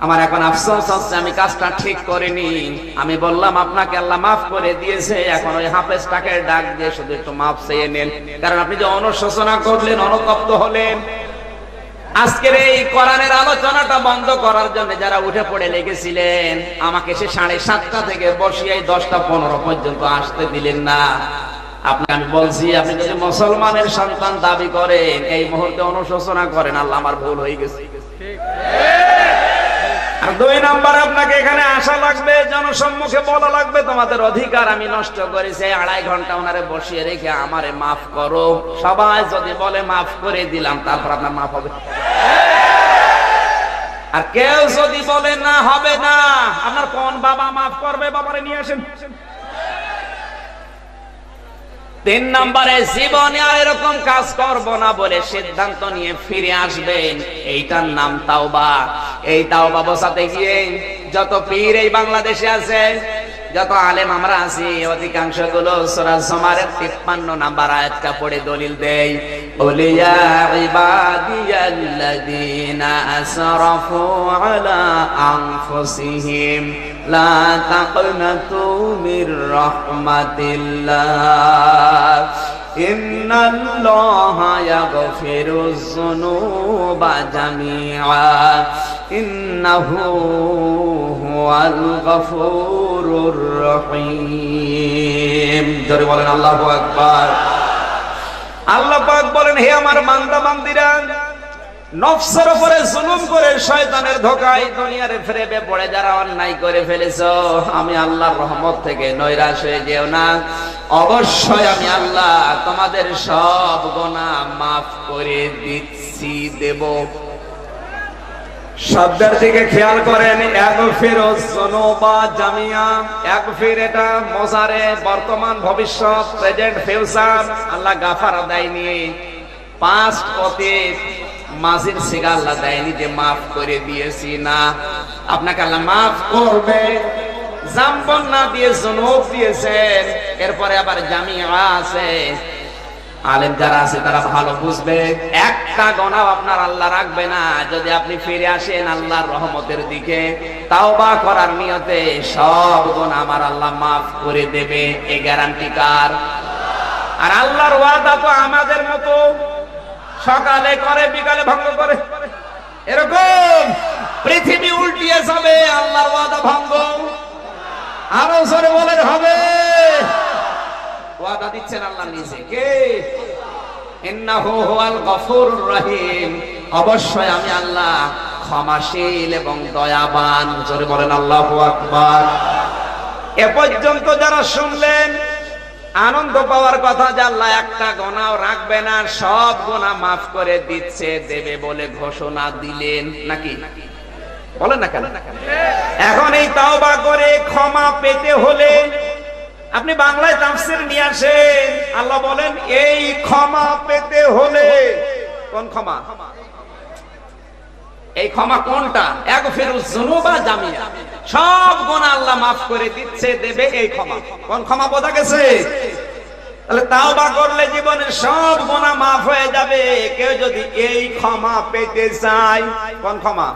S1: আমার এখন আফসোস হচ্ছে আমি কাজটা ঠিক করিনি। আমি বললাম আপনাকে আল্লাহ মাফ করে দিয়েছে, এখন ওই হাফেজটাকে ডাক দিয়ে শুধু একটু মাফ চেয়ে নেন, কারণ আপনি যে অনুশোচনা করলেন, অনুতপ্ত হলেন। আজকের এই কোরআনের আলোচনাটা বন্ধ করার জন্য যারা উঠে পড়ে লেগেছিলেন, আমাকে সে 7:30 থেকে বসিয়ে 10:15 পর্যন্ত আসতে দিলেন না। আপনি, আমি বলছি আপনি যদি মুসলমানের সন্তান দাবি করেন, এই মুহূর্তে অনুশোচনা করেন আল্লাহ আমার ভুল হয়ে গেছে। আর 2 নম্বর আপনাকে এখানে আসা লাগবে, জনসম্মুখে বলা লাগবে তোমাদের অধিকার আমি নষ্ট করেছি, 2.5 ঘন্টা ওনারে বসিয়ে রেখে আমারে মাফ করো। সবাই যদি বলে মাফ করে দিলাম, তারপর আপনার মাফ হবে। আর কেউ যদি বলে না হবে না, আপনার কোন বাবা মাফ করবে? বাবারে নিয়ে আসেন। 3 নম্বরে জীবনে আর এরকম কাজ করব না বলে সিদ্ধান্ত নিয়ে ফিরে আসবেন, এইটার নাম তাওবা। এই তাওবা বসাতে গিয়ে যত পীর এই বাংলাদেশে আছে, যত আলেম আমরা আছি, অধিকাংশ গুলো সূরা জুমারের 53 নম্বর আয়াতটা পড়ে দলিল দেয়, ওলিয়া ইবাদিয়াল্লাযীনা আসরাফু আলা আনফুসিহিম লা তাকনাতু মির রাহমাতিল্লাহ ইন্নাল্লাহা ইয়াগফিরুয যুনুবা জামিআ ইন্নাহু হুয়াল গফুরুর রহিম। জোরে বলেন আল্লাহু আকবার। আল্লাহ পাক বলেন, হে আমার বান্দা বান্দিরা, নফসের উপরে জুলুম করে শয়তানের ধোঁকায় দুনিয়ার ফ্রেমে পড়ে যারা অন্যায় করে ফেলেছো, আমি আল্লাহর রহমত থেকে নৈরাশ হয়ে যেও না। অবশ্যই আমি আল্লাহ তোমাদের সব গুনাহ মাফ করে দিচ্ছি, দেব। শব্দের দিকে খেয়াল করেন, ইয়াগফিরুয যুনুবা জামিআ। ইয়াগফির এটা মুজারে, বর্তমান ভবিষ্যৎ, প্রেজেন্ট ফিউচার। আল্লাহ গাফারা দেয়নি, পাস্ট অতীত মাজির সিগা আল্লাহ দেয়নি যে মাফ করে দিয়েছি, না, আপনাকে আল্লাহ মাফ করবে। জাম্বন না দিয়ে যুনুব দিয়েছেন। এরপরে আবার জামিআ আছে, আলেম যারা আছে তারা ভালো বুঝবে। একটা গুনাহ আপনার আল্লাহ রাখবে না যদি আপনি ফিরে আসেন আল্লাহর রহমতের দিকে, তাওবা করার নিয়তে সব গুনাহ আমার আল্লাহ মাফ করে দেবে। এই গ্যারান্টি কার? আর আল্লাহর ওয়াদা তো আমাদের মতো সকালে করে বিকালে ভঙ্গ করে, এরকম পৃথিবী উল্টিয়ে যাবে, আল্লাহর ওয়াদা ভঙ্গ আরো জোরে বলেন হবে। ওয়াদা দিচ্ছেন আল্লাহ নিজে, কে? ইন্নাহু হুয়াল গফুরুর রহিম। অবশ্যই আমি আল্লাহ ক্ষমাশীল এবং দয়াবান। জোরে বলেন আল্লাহু আকবার। এ পর্যন্ত যারা শুনলেন, আনন্দ পাওয়ার কথা যে আল্লাহ একটা গুনাহ রাখবে না, সব গুনাহ মাফ করে দিচ্ছে, দেবে বলে ঘোষণা দিলেন, নাকি বলেন না কেন? এখন এই তাওবা করে ক্ষমা পেতে হলে আপনি বাংলায় তাফসীর নিয়ে আসেন। আল্লাহ বলেন, এই ক্ষমা পেতে হলে, কোন ক্ষমা? এই ক্ষমা কোনটা? ইয়াগফিরুয যুনুবা জামিআ, সব গুনাহ আল্লাহ মাফ করে দিচ্ছে, দেবে, এই ক্ষমা। কোন ক্ষমা বোঝা গেছে? তাহলে তাওবা করলে জীবনের সব গুনাহ মাফ হয়ে যাবে। কেউ যদি এই ক্ষমা পেতে চায়, কোন ক্ষমা?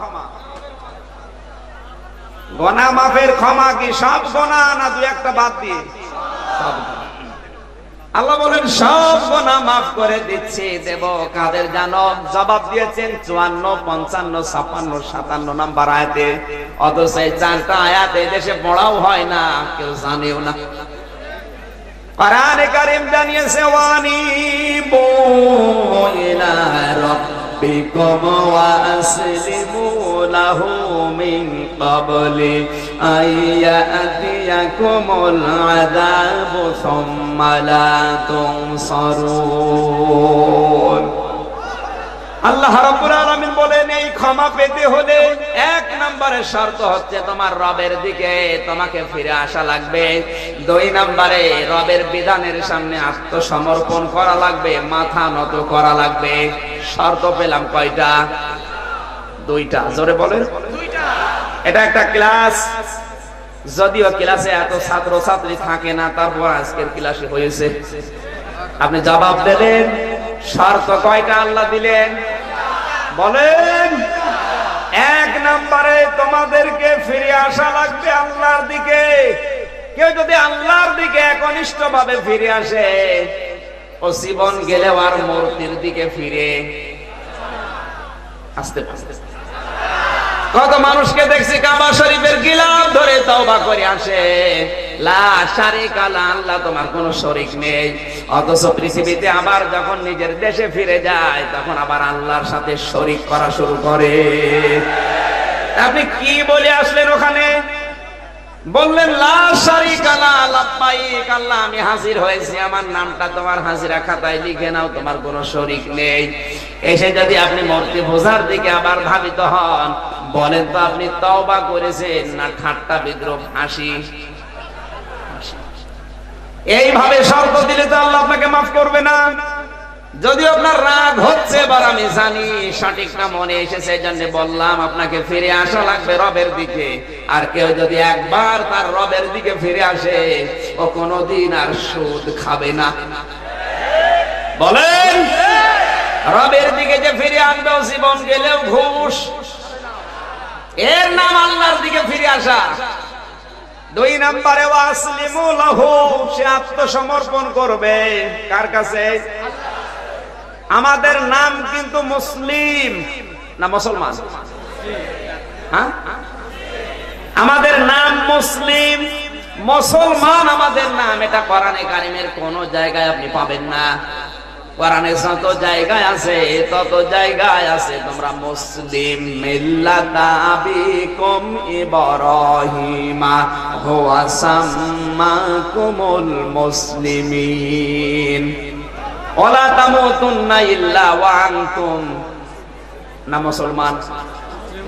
S1: গুনাহ মাফের ক্ষমা কি সব গুনাহ না দুই একটা বাদ দিয়ে? আল্লাহ বলেন সব গুনাহ মাফ করে দিচ্ছি, দেব। কাদের জানো? জবাব দিয়েছেন 54, 55, 56, 57 নাম্বার আয়াতে। অথচ এই চারটা আয়াত এই দেশে পড়াও হয় না, কেউ জানেও না। কোরআনে কারীম জানিয়েছে, ওয়ানিবু ইলা রাব্বিকুম ওয়া আসলিমু লাহু মিন ক্বাবলি আইয়াতিয়াকুমুল আযাবু সুম্মা লা তুনসারুন। আল্লাহ রাব্বুল আলামিন বলেন, এই ক্ষমা পেতে হলে এক নম্বরে শর্ত হচ্ছে তোমার রবের দিকে তোমাকে ফিরে আসা লাগবে। 2 নম্বরে রবের বিধানের সামনে আত্মসমর্পণ করা লাগবে, মাথা নত করা লাগবে। শর্ত পেলাম কয়টা? 2টা। জোরে বলেন, 2টা। এটা একটা ক্লাস, যদিও ক্লাসে এত ছাত্র ছাত্রী থাকে না, তারপর আজকের ক্লাসে হয়েছে। আপনি জবাব দিলেন, শর্ত কয়টা আল্লাহ দিলেন? বলেন। 1 নম্বরে তোমাদেরকে ফিরে আসা লাগবে আল্লাহর দিকে। কেউ যদি আল্লাহর দিকে একনিষ্ঠ ভাবে ফিরে আসে, ও জীবন গেলেও আর মূর্তির দিকে ফিরে আসতে পারে। কত মানুষকে দেখছি কাবা শরীফের গিলাফ ধরে তওবা করে আসে, লা শারিকা লা, আল্লাহ তোমার কোনো শরীক নেই। অথচ পৃথিবীতে আবার যখন নিজের দেশে ফিরে যায়, তখন আবার আল্লাহর সাথে শরীক করা শুরু করে। আপনি কি বলে আসলেন ওখানে? বললেন লা শারিকা লা, লাব্বাইক, আল্লাহ আমি হাজির হয়েছি, আমার নামটা তোমার হাজিরা খাতায় লিখে নাও, তোমার কোনো শরীক নেই। এসে যদি আপনি মূর্তি পূজার দিকে আবার ধাবিত হন, বলেন তো আপনি তওবা করেছেন না ঠাট্টা বিদ্রুপ হাসি? এইভাবে শর্ত দিলে তো আল্লাহ আপনাকে মাফ করবে না। যদি আপনার রাগ হচ্ছে, এবার আমি জানি সঠিকটা মনে এসেছে, এই জন্য বললাম আপনাকে ফিরে আসা লাগবে রবের দিকে। আর কেউ যদি একবার তার রবের দিকে ফিরে আসে, ও কোনোদিন আর সুদ খাবে না। বলেন, রবের দিকে যে ফিরে আসবে, জীবন গেলেও ঘুষ, এর নাম আল্লাহর দিকে ফিরে আসা। দুই নম্বরে ওয়াসলিমু লাহু, সে আত্মসমর্পণ করবে কার কাছে? আমাদের নাম কিন্তু মুসলিম না মুসলমান? হ্যাঁ, আমাদের নাম মুসলিম, মুসলমান আমাদের নাম। এটা কোরআনে কারিমের কোন জায়গায় আপনি পাবেন না। কোরআনে যত জায়গায় আছে তত জায়গায় আছে তোমরা মুসলিম। মিল্লাতা আবিকুম ইব্রাহিমা হুয়া সাম্মাকুমুল মুসলিমিন ওয়ালা তামুতুন্না ইল্লা ওয়া আনতুম, না মুসলমান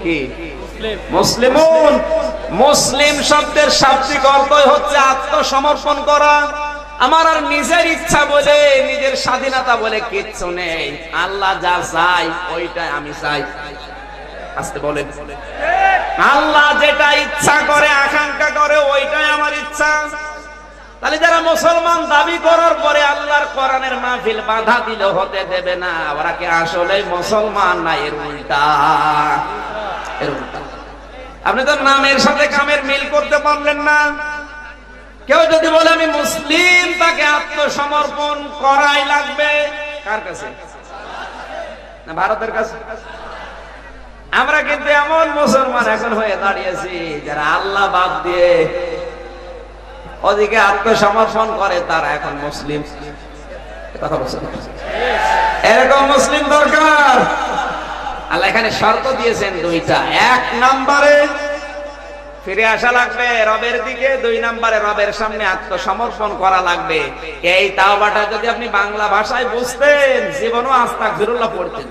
S1: কি মুসলিমুন। মুসলিম শব্দের শাব্দিক অর্থই হচ্ছে আত্মসমর্পণ করা। আমার আর নিজের ইচ্ছা বলে, নিজের স্বাধীনতা বলে কিচ্ছু নেই। আল্লাহ যা চাই ওইটাই আমি চাই। আস্তে বলেন, আল্লাহ যেটা ইচ্ছা করে, আকাঙ্ক্ষা করে, ওইটাই আমার ইচ্ছা। তাহলে যারা মুসলমান দাবি করার পরে আল্লাহর কোরআনের মাহফিল বাধা দিলে হতে দেবে না, ওরা কি আসলে মুসলমান না এর উল্টা? এর উল্টা। আপনি তো নামের সাথে কামের মিল করতে পারলেন না। কেউ যদি বলে আমি মুসলিম, তাকে আত্মসমর্পণ করাই লাগবে কার কাছে? না ভারতের কাছে? আমরা কিন্তু এমন মুসলমান এখন হয়ে দাঁড়িয়েছি যারা আল্লাহ বাদ দিয়ে ওদিকে আত্মসমর্পণ করে, তারা এখন মুসলিম। কথা বলছেন, এরকম মুসলিম দরকার। আল্লাহ এখানে শর্ত দিয়েছেন দুইটা। এক নম্বরে ফিরে আসা লাগবে রবের দিকে, দুই নম্বরে রবের সামনে আত্মসমর্পণ করা লাগবে। এই তাওবাটা যদি আপনি বাংলা ভাষায় বুঝতেন, জীবনও আস্তাগফিরুল্লাহ পড়তেন।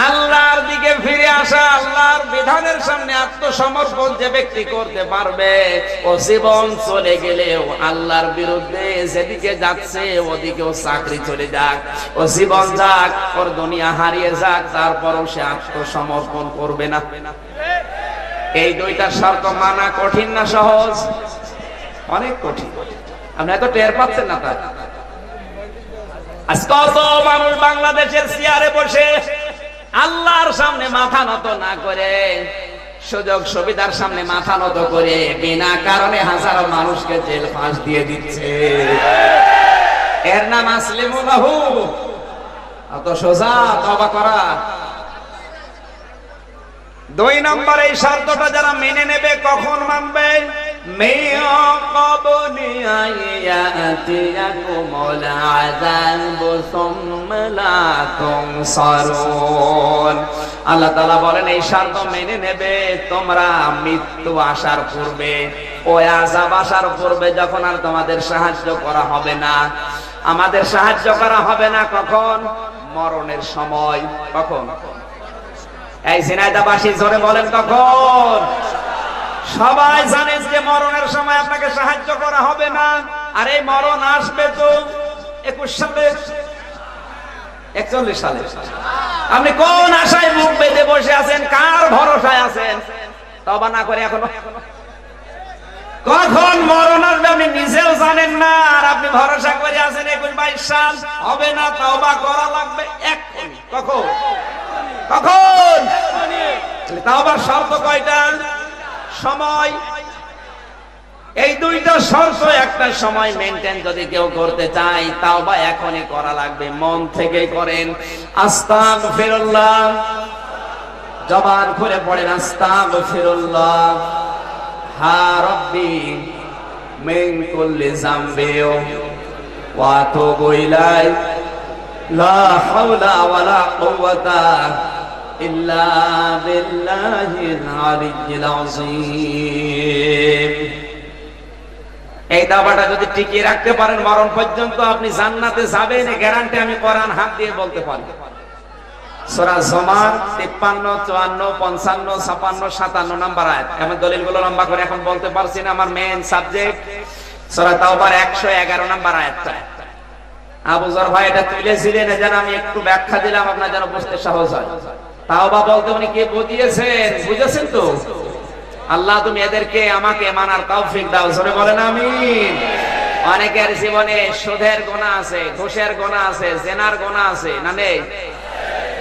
S1: আল্লাহর দিকে ফিরে আসা, আল্লাহর বিধানের সামনে আত্মসমর্পণ যে ব্যক্তি করতে পারবে, ও জীবন চলে গেলেও আল্লাহর বিরুদ্ধে যেদিকে যাচ্ছে ওদিকেও চাকরি চলে যাক, ও জীবন যাক, ওর দুনিয়া হারিয়ে যাক, তারপরও সে আত্মসমর্পণ করবে না। এই দুইটা শর্ত মানা কঠিন না সহজ? অনেক কঠিন। আপনি এত টের পাচ্ছেন না। তার আজ কত মানুষ বাংলাদেশের চেয়ারে বসে আল্লাহর সামনে মাথা নত না করে, সুযোগ সুবিধার সামনে মাথা নত করে বিনা কারণে হাজারো মানুষকে জেল ফাঁস দিয়ে দিচ্ছে। এর নাম আসলিমু লাহু। অত সোজা তওবা করা। দুই নম্বর এই শর্তটা যারা মেনে নেবে, কখন মানবে? আল্লাহ তাআলা বলেন এই শর্ত মেনে নেবে তোমরা মৃত্যু আসার পূর্বে, ওই আযাব আসার পূর্বে, যখন আর তোমাদের সাহায্য করা হবে না। আমাদের সাহায্য করা হবে না কখন? মরণের সময়। কখন? এই ঝিনাইদহবাসী জোরে বলেন কখন? সবাই জানেন যে মরণের সময় আপনাকে সাহায্য করা হবে না। আর এই মরণ আসবে তো 21 সালে, 41 সালে। আপনি কোন আশায় মুখ বেঁধে বসে আছেন? কার ভরসায় আছেন? তওবা না করে এখনো কখন মরণ আসবে আপনি নিজেও জানেন না, আর আপনি ভরসা করে আছেন 21-22 সাল হবে না। তওবা করা লাগবে এক্ষুনি। কখন? কখন? তওবার শর্ত কয়টা? সময়। এই দুইটা শর্ত একটা সময় মেইনটেইন যদি কেউ করতে চায়, তওবা এখনই করা লাগবে। মন থেকেই করেন। আস্তাগফিরুল্লাহ, জবান খুলে পড়েন আস্তাগফিরুল্লাহ হা রব্বি মিন কুল্লি যামবি ওয়া আতুবু ইলাই লা হাওলা ওয়ালা কুওয়াতা ইল্লা বিল্লাহিল আলিয়্যিল আযীম। এই দাবাটা যদি টিকিয়ে রাখতে পারেন মরণ পর্যন্ত, আপনি জান্নাতে যাবেন, এই গ্যারান্টি আমি কোরআন হাত দিয়ে বলতে পারি। সূরা জুমার 53, 54, 55, 56, 57 নাম্বার আয়াত। আমি দলিলগুলো লম্বা করে এখন বলতে পারছি না, আমার মেইন সাবজেক্ট সূরা তাওবার 111 নাম্বার আয়াতটা। আবু যর ভাই এটা তুলেছিলেন, যেন আমি একটু ব্যাখ্যা দিলাম আপনার যেন বুঝতে সহজ হয়। তাওবা বলতে উনি কে বুঝিয়েছেন? বুঝেছেন তো? আল্লাহ তুমি এদেরকে আমাকে মানার তৌফিক দাও। জোরে বলেন আমিন। অনেকের জীবনে সুদের গুনাহ আছে, ঘুষের গুনাহ আছে, জেনার গুনাহ আছে, না নেই?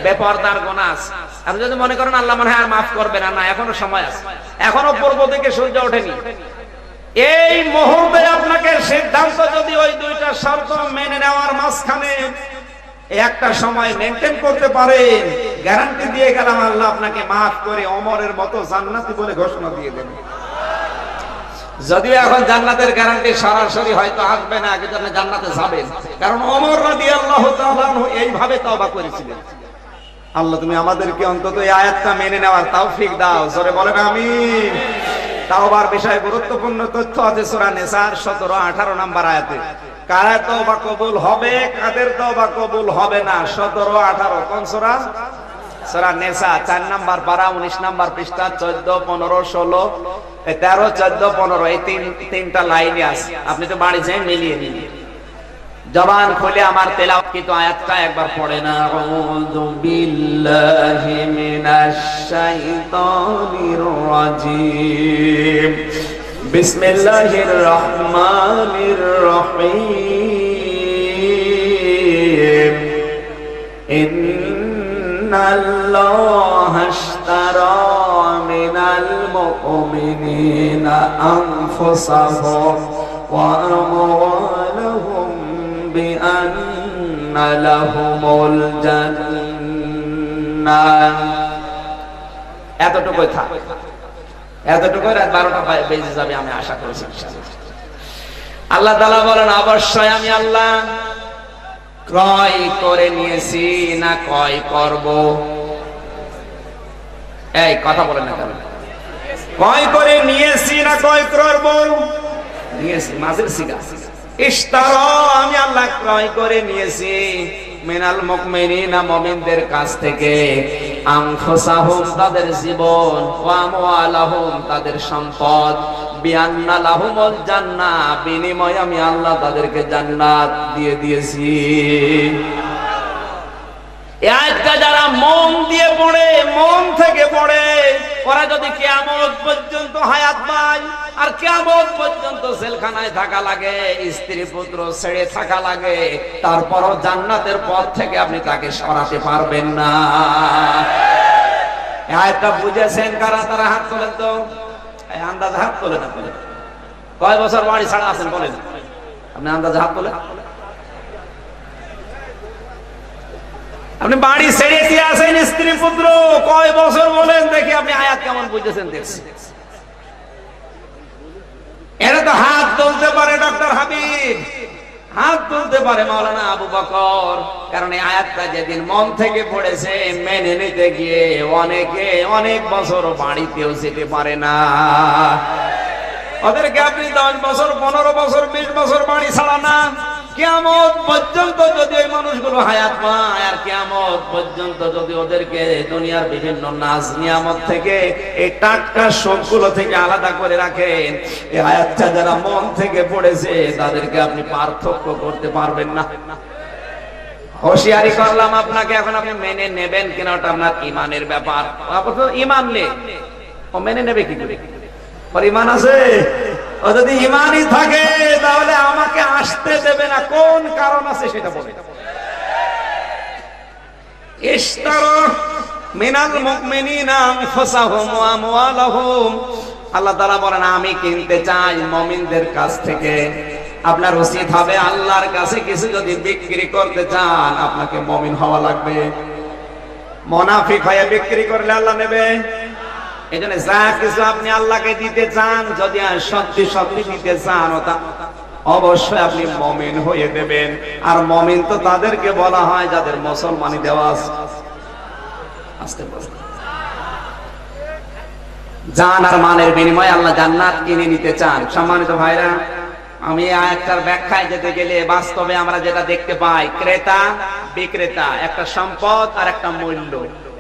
S1: বেপরদার গুনাহ আছে। আপনি যদি মনে করেন আল্লাহ মনে হয় আর মাফ করবে না, না, এখনো সময় আছে, এখনো পূর্ব দিকে সূর্য ওঠেনি। এই মুহূর্তে আপনাকে সিদ্ধান্ত যদি ওই দুইটা শর্ত মেনে নেওয়ার মাঝখানে একটা সময় মেনটেন করতে পারেন, গ্যারান্টি দিয়ে গেলাম আল্লাহ আপনাকে মাফ করে ওমরের মতো জান্নাতি বলে ঘোষণা দিয়ে দেবেন। যদিও এখন জান্নাতের গ্যারান্টি সরাসরি হয়তো আসবে না, কিন্তু আপনি জান্নাতে যাবেন, কারণ ওমর রাদিয়াল্লাহু তাআলা আনহু এইভাবে তওবা করেছিলেন। আল্লাহ তুমি আমাদেরকে অন্তত এই আয়াতটা মেনে নেওয়ার তৌফিক দাও, জোরে বলেন আমিন। তাওবার বিষয়ে গুরুত্বপূর্ণ তথ্য আছে সূরা নিসার 17-18 নম্বর আয়াতে। কার তওবা কবুল হবে, কাদের তওবা কবুল হবে না, 17-18 কোন সূরা? সূরা নিসা 4 নম্বর পারা 19 নম্বর পৃষ্ঠা 14, 15, 16, 13, 14, 15 এই তিনটা লাইনে আছে। আপনি তো বাড়ি যেয়ে মিলিয়ে নিন, জবান খুলে আমার তেলাওয়াতকৃত আয়াতটা একবার পড়েন। আউযু বিল্লাহি মিনাশ শাইতানির রাজীম, বিসমিল্লাহির রহমানির রহিম। ইন্নাল্লাহা আশতারা মিনাল মুমিনিনা আনফুসাহুম ওয়া আমওয়ালাহুম বিআন্না লাহুমুল জান্নাহ। এতটুকুই থাক, এতটুকুই, রাত 12টা বেজে যাবে আমি আশা করছি ইনশাআল্লাহ। আল্লাহ তাআলা বলেন অবশ্যই আমি আল্লাহ ক্রয় করে নিয়েছি না ক্রয় করব। এই কথা বলেন না কেন? ক্রয় করে নিয়েছি না ক্রয় করব? নিয়েছি, মাঝের সিগা। ইশতারা আমি আল্লাহ ক্রয় করে নিয়েছি মিনাল মুমিনিনা মুমিনদের কাছ থেকে, আনফুসাহুম তাদের জীবন, ওয়া আমওয়ালাহুম তাদের সম্পদ, বিআন্না লাহুমুল জান্নাহ বিনিময়ে আমি আল্লাহ তাদেরকে জান্নাত দিয়ে দিয়েছি। এই আয়াতটা যারা মন দিয়ে পড়ে, মন থেকে পড়ে, ওরা যদি কিয়ামত পর্যন্ত হায়াত পায় আর কিয়ামত পর্যন্ত জেলখানায় থাকা লাগে, স্ত্রী পুত্র ছেড়ে থাকা লাগে, তারপরও জান্নাতের পথ থেকে আপনি তাকে সরাতে পারবেন না। এই আয়াতটা বুঝেছেন কারা? তারা হাত তোলেন তো, এই আন্দাজে হাত তোলেন। আপনি কয় বছর বাড়ি ছাড়া আছেন বলেন? আপনি আন্দাজে হাত তোলেন। আপনি বাড়ি ছেড়ে দিয়ে আসেন, স্ত্রী পুত্র কয় বছর বলেন দেখি, আপনি আয়াত কেমন বুঝেছেন দেখছি। এরা তো হাত তুলতে পারে ডক্টর হাবিব, হাত তুলতে পারে মাওলানা আবু বকর, কারণ এই আয়াতটা যেদিন মন থেকে পড়েছে মেনে নিতে গিয়ে অনেকে অনেক বছর বাড়িতেও যেতে পারে না। ওদেরকে আপনি 10 বছর 15 বছর 20 বছর বাড়ি ছাড়া না, কিয়ামত পর্যন্ত যদি ওই মানুষগুলো হায়াত পায় আর কিয়ামত পর্যন্ত যদি ওদেরকে দুনিয়ার বিভিন্ন নাজ নিয়ামত থেকে এই টাটকা সবগুলো থেকে আলাদা করে রাখেন, এই আয়াতটা যারা মন থেকে পড়েছে তাদেরকে আপনি পার্থক্য করতে পারবেন না। হুঁশিয়ারি করলাম আপনাকে, এখন আপনি মেনে নেবেন কিনা ওটা আপনার ইমানের ব্যাপার। আপাতত ইমান নেই, ও মেনে নেবে কি করে? ওর ইমান আছে? ও যদি ইমানই থাকে তাহলে আমাকে আসতে দেবে না, কোন কারণ আছে সেটা বলে। ইশতারা মিনাল মুমিনিনা আনফুসাহুম ওয়া আমওয়ালাহুম, আল্লাহ তাআলা বলেন আমি কিনতে চাই মুমিনদের কাছ থেকে। আপনার উচিত হবে আল্লাহর কাছে কিছু যদি বিক্রি করতে চান, আপনাকে মুমিন হওয়া লাগবে। মুনাফিক হয়ে বিক্রি করলে আল্লাহ নেবে? এজন্য যা কিছু আপনি আল্লাহকে দিতে চান, যদি সত্যি সত্যি দিতে চান, ওটা অবশ্যই আপনি মুমিন হয়ে দেবেন। আর মুমিন তো তাদেরকে বলা হয় যাদের মুসলমানি দেওয়া আছে। আস্তে বলুন, জান আর মানের বিনিময়ে আল্লাহ জান্নাত কিনে নিতে চান। সম্মানিত ভাইরা, আমি আয়াতটার ব্যাখ্যায় যেতে গেলে বাস্তবে আমরা যেটা দেখতে পাই, ক্রেতা বিক্রেতা, একটা সম্পদ আর একটা মূল্য।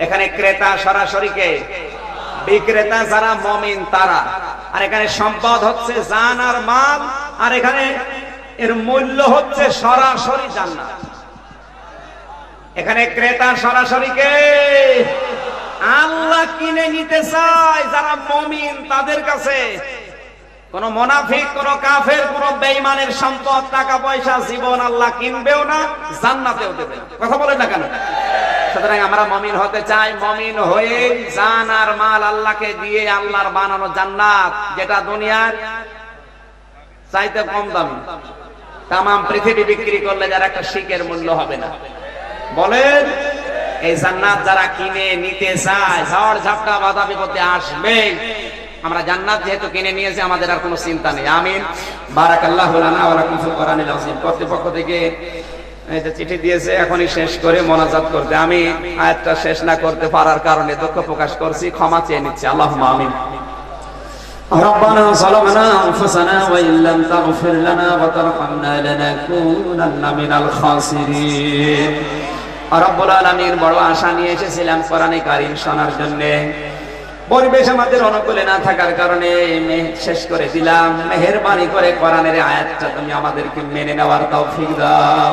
S1: এখানে ক্রেতা সরাসরি কে? বিক্রেতা যারা মুমিন তারা। আর এখানে সম্পদ হচ্ছে জান আর মাল, আর এখানে এর মূল্য হচ্ছে সরাসরি জান্নাত। এখানে ক্রেতা সরাসরি কে? আল্লাহ কিনে নিতে চায় যারা মুমিন তাদের কাছে। কোন মুনাফিক, কোন কাফের, কোন বেঈমানের সম্পদ টাকা পয়সা জীবন আল্লাহ কিনবেও না, জান্নাতেও দেবে না। কথা বলেন না কেন? সুতরাং আমরা মুমিন হতে চাই, মুমিন হয়ে জান আর মাল আল্লাহকে দিয়ে আল্লাহর বানানো জান্নাত, যেটা দুনিয়ার চাইতে কম দামি, তাম পৃথিবী বিক্রি করলে যার একটা শিকের মূল্য হবে না। বলেন এই জান্নাত যারা কিনে নিতে চায়, ঝড় ঝাপটা বাধা বিপদে আসবে, আমরা জান্নাত যেহেতু কিনে নিয়েছি আমাদের আর কোনো চিন্তা নেই। আমিন। বারাকাল্লাহু লানা ওয়া লাকুম ফিল কোরআনিল আযীম। কর্তৃপক্ষ থেকে এই যে চিঠি দিয়েছে, এখনই শেষ করে মোনাজাত করতে, আমি আয়াতটা শেষ না করতে পারার কারণে দুঃখ প্রকাশ করছি, ক্ষমা চেয়ে নিচ্ছি। আল্লাহুম্মা আমিন। ربنا ظلمنا أنفسنا وإن لم تغفر لنا وترحمنا لنكونن من الخاسرين। রব্বুল আলামিন, বড় আশা নিয়ে এসেছিলাম কোরআনে কারীম শোনার জন্য, পরিবেশ আমাদের অনুকূলে না থাকার কারণে শেষ করে দিলাম। মেহেরবানি করে কোরআনের আয়াতটা তুমি আমাদেরকে মেনে নেওয়ার তৌফিক দাও।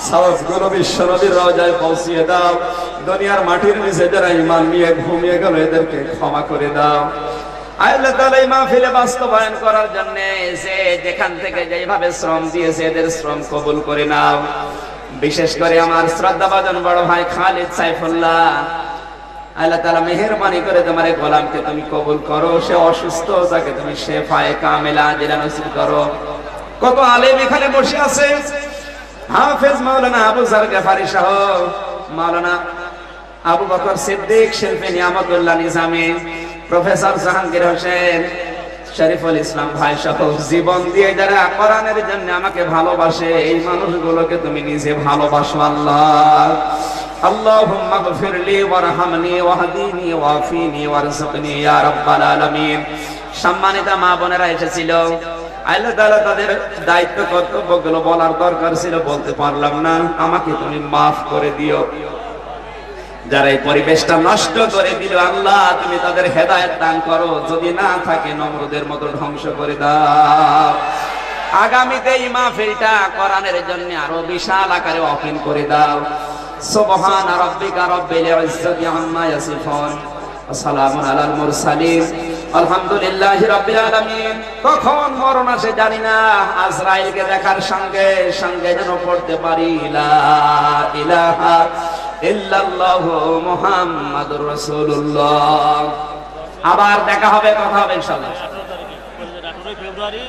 S1: সওয়াবগুলো বিশ্বনবীর রওজায় পৌঁছিয়ে দাও। দুনিয়ার মাটির নিচে যারা ঈমান নিয়ে ঘুমিয়ে গেল এদেরকে ক্ষমা করে দাও। আল্লাহ তাআলা এই মাহফিলে বাস্তবায়ন করার জন্য যে যেখান থেকে যেভাবে শ্রম দিয়েছে এদের শ্রম কবুল করে নাও। বিশেষ করে আমার শ্রদ্ধাভাজন বড় ভাই খালিদ সাইফুল্লাহ, আল্লাহ তাআলা মেহেরবানি করে তোমার এই গোলামকে তুমি কবুল করো। সে অসুস্থ, তাকে তুমি শেফায়ে কামেলা আজিলা নসিব করো। কত আলেম এখানে বসে আছে, হাফেজ মাওলানা আবু যার গফারি সহ, মাওলানা আবু বকর সিদ্দিক, শিল্পী নিয়ামতুল্লাহ নিজামী, প্রফেসর জাহাঙ্গীর হোসেন, শরীফুল ইসলাম ভাই সহ জীবন দিয়ে যারা কোরআনের জন্য আমাকে ভালোবাসে, এই মানুষগুলোকে তুমি নিজে ভালোবাসো আল্লাহ। আল্লাহুম্মা গফিরলি ওয়ারহামনি ওয়াহদিনি ওয়াফিনি ওয়ারযুকনি ইয়া রাব্বাল আলামিন। সম্মানিত মা বোনেরা এসেছিল, আল্লাহ তাআলা তাদের দায়িত্ব কর্তব্যগুলো বলার দরকার ছিল, বলতে পারলাম না, আমাকে তুমি মাফ করে দিও। যারা এই পরিবেশটা নষ্ট করে দিল আল্লাহ তুমি তাদের হেদায়েত দান করো, যদি না থাকে নমরুদের মতো ধ্বংস করে দাও। আগামীতে এই মাহফিলটা কোরআনের জন্য আরো বিশাল আকারে ওয়াকিন করে দাও। সুবহান রাব্বিকা রাব্বিল ইজ্জাতি আম্মা ইয়াসিফুন ওয়া সালামুন আলাল মুরসালিন আলহামদুলিল্লাহি রাব্বিল আলামিন। কখন মরণ আসে জানি না, আজরাইলকে দেখার সঙ্গে সঙ্গে যেন পড়তে পারি লা ইলাহা ইল্লাল্লাহু মুহাম্মাদুর রাসূলুল্লাহ। আবার দেখা হবে, কথা হবে ইনশাআল্লাহ। 18 ফেব্রুয়ারি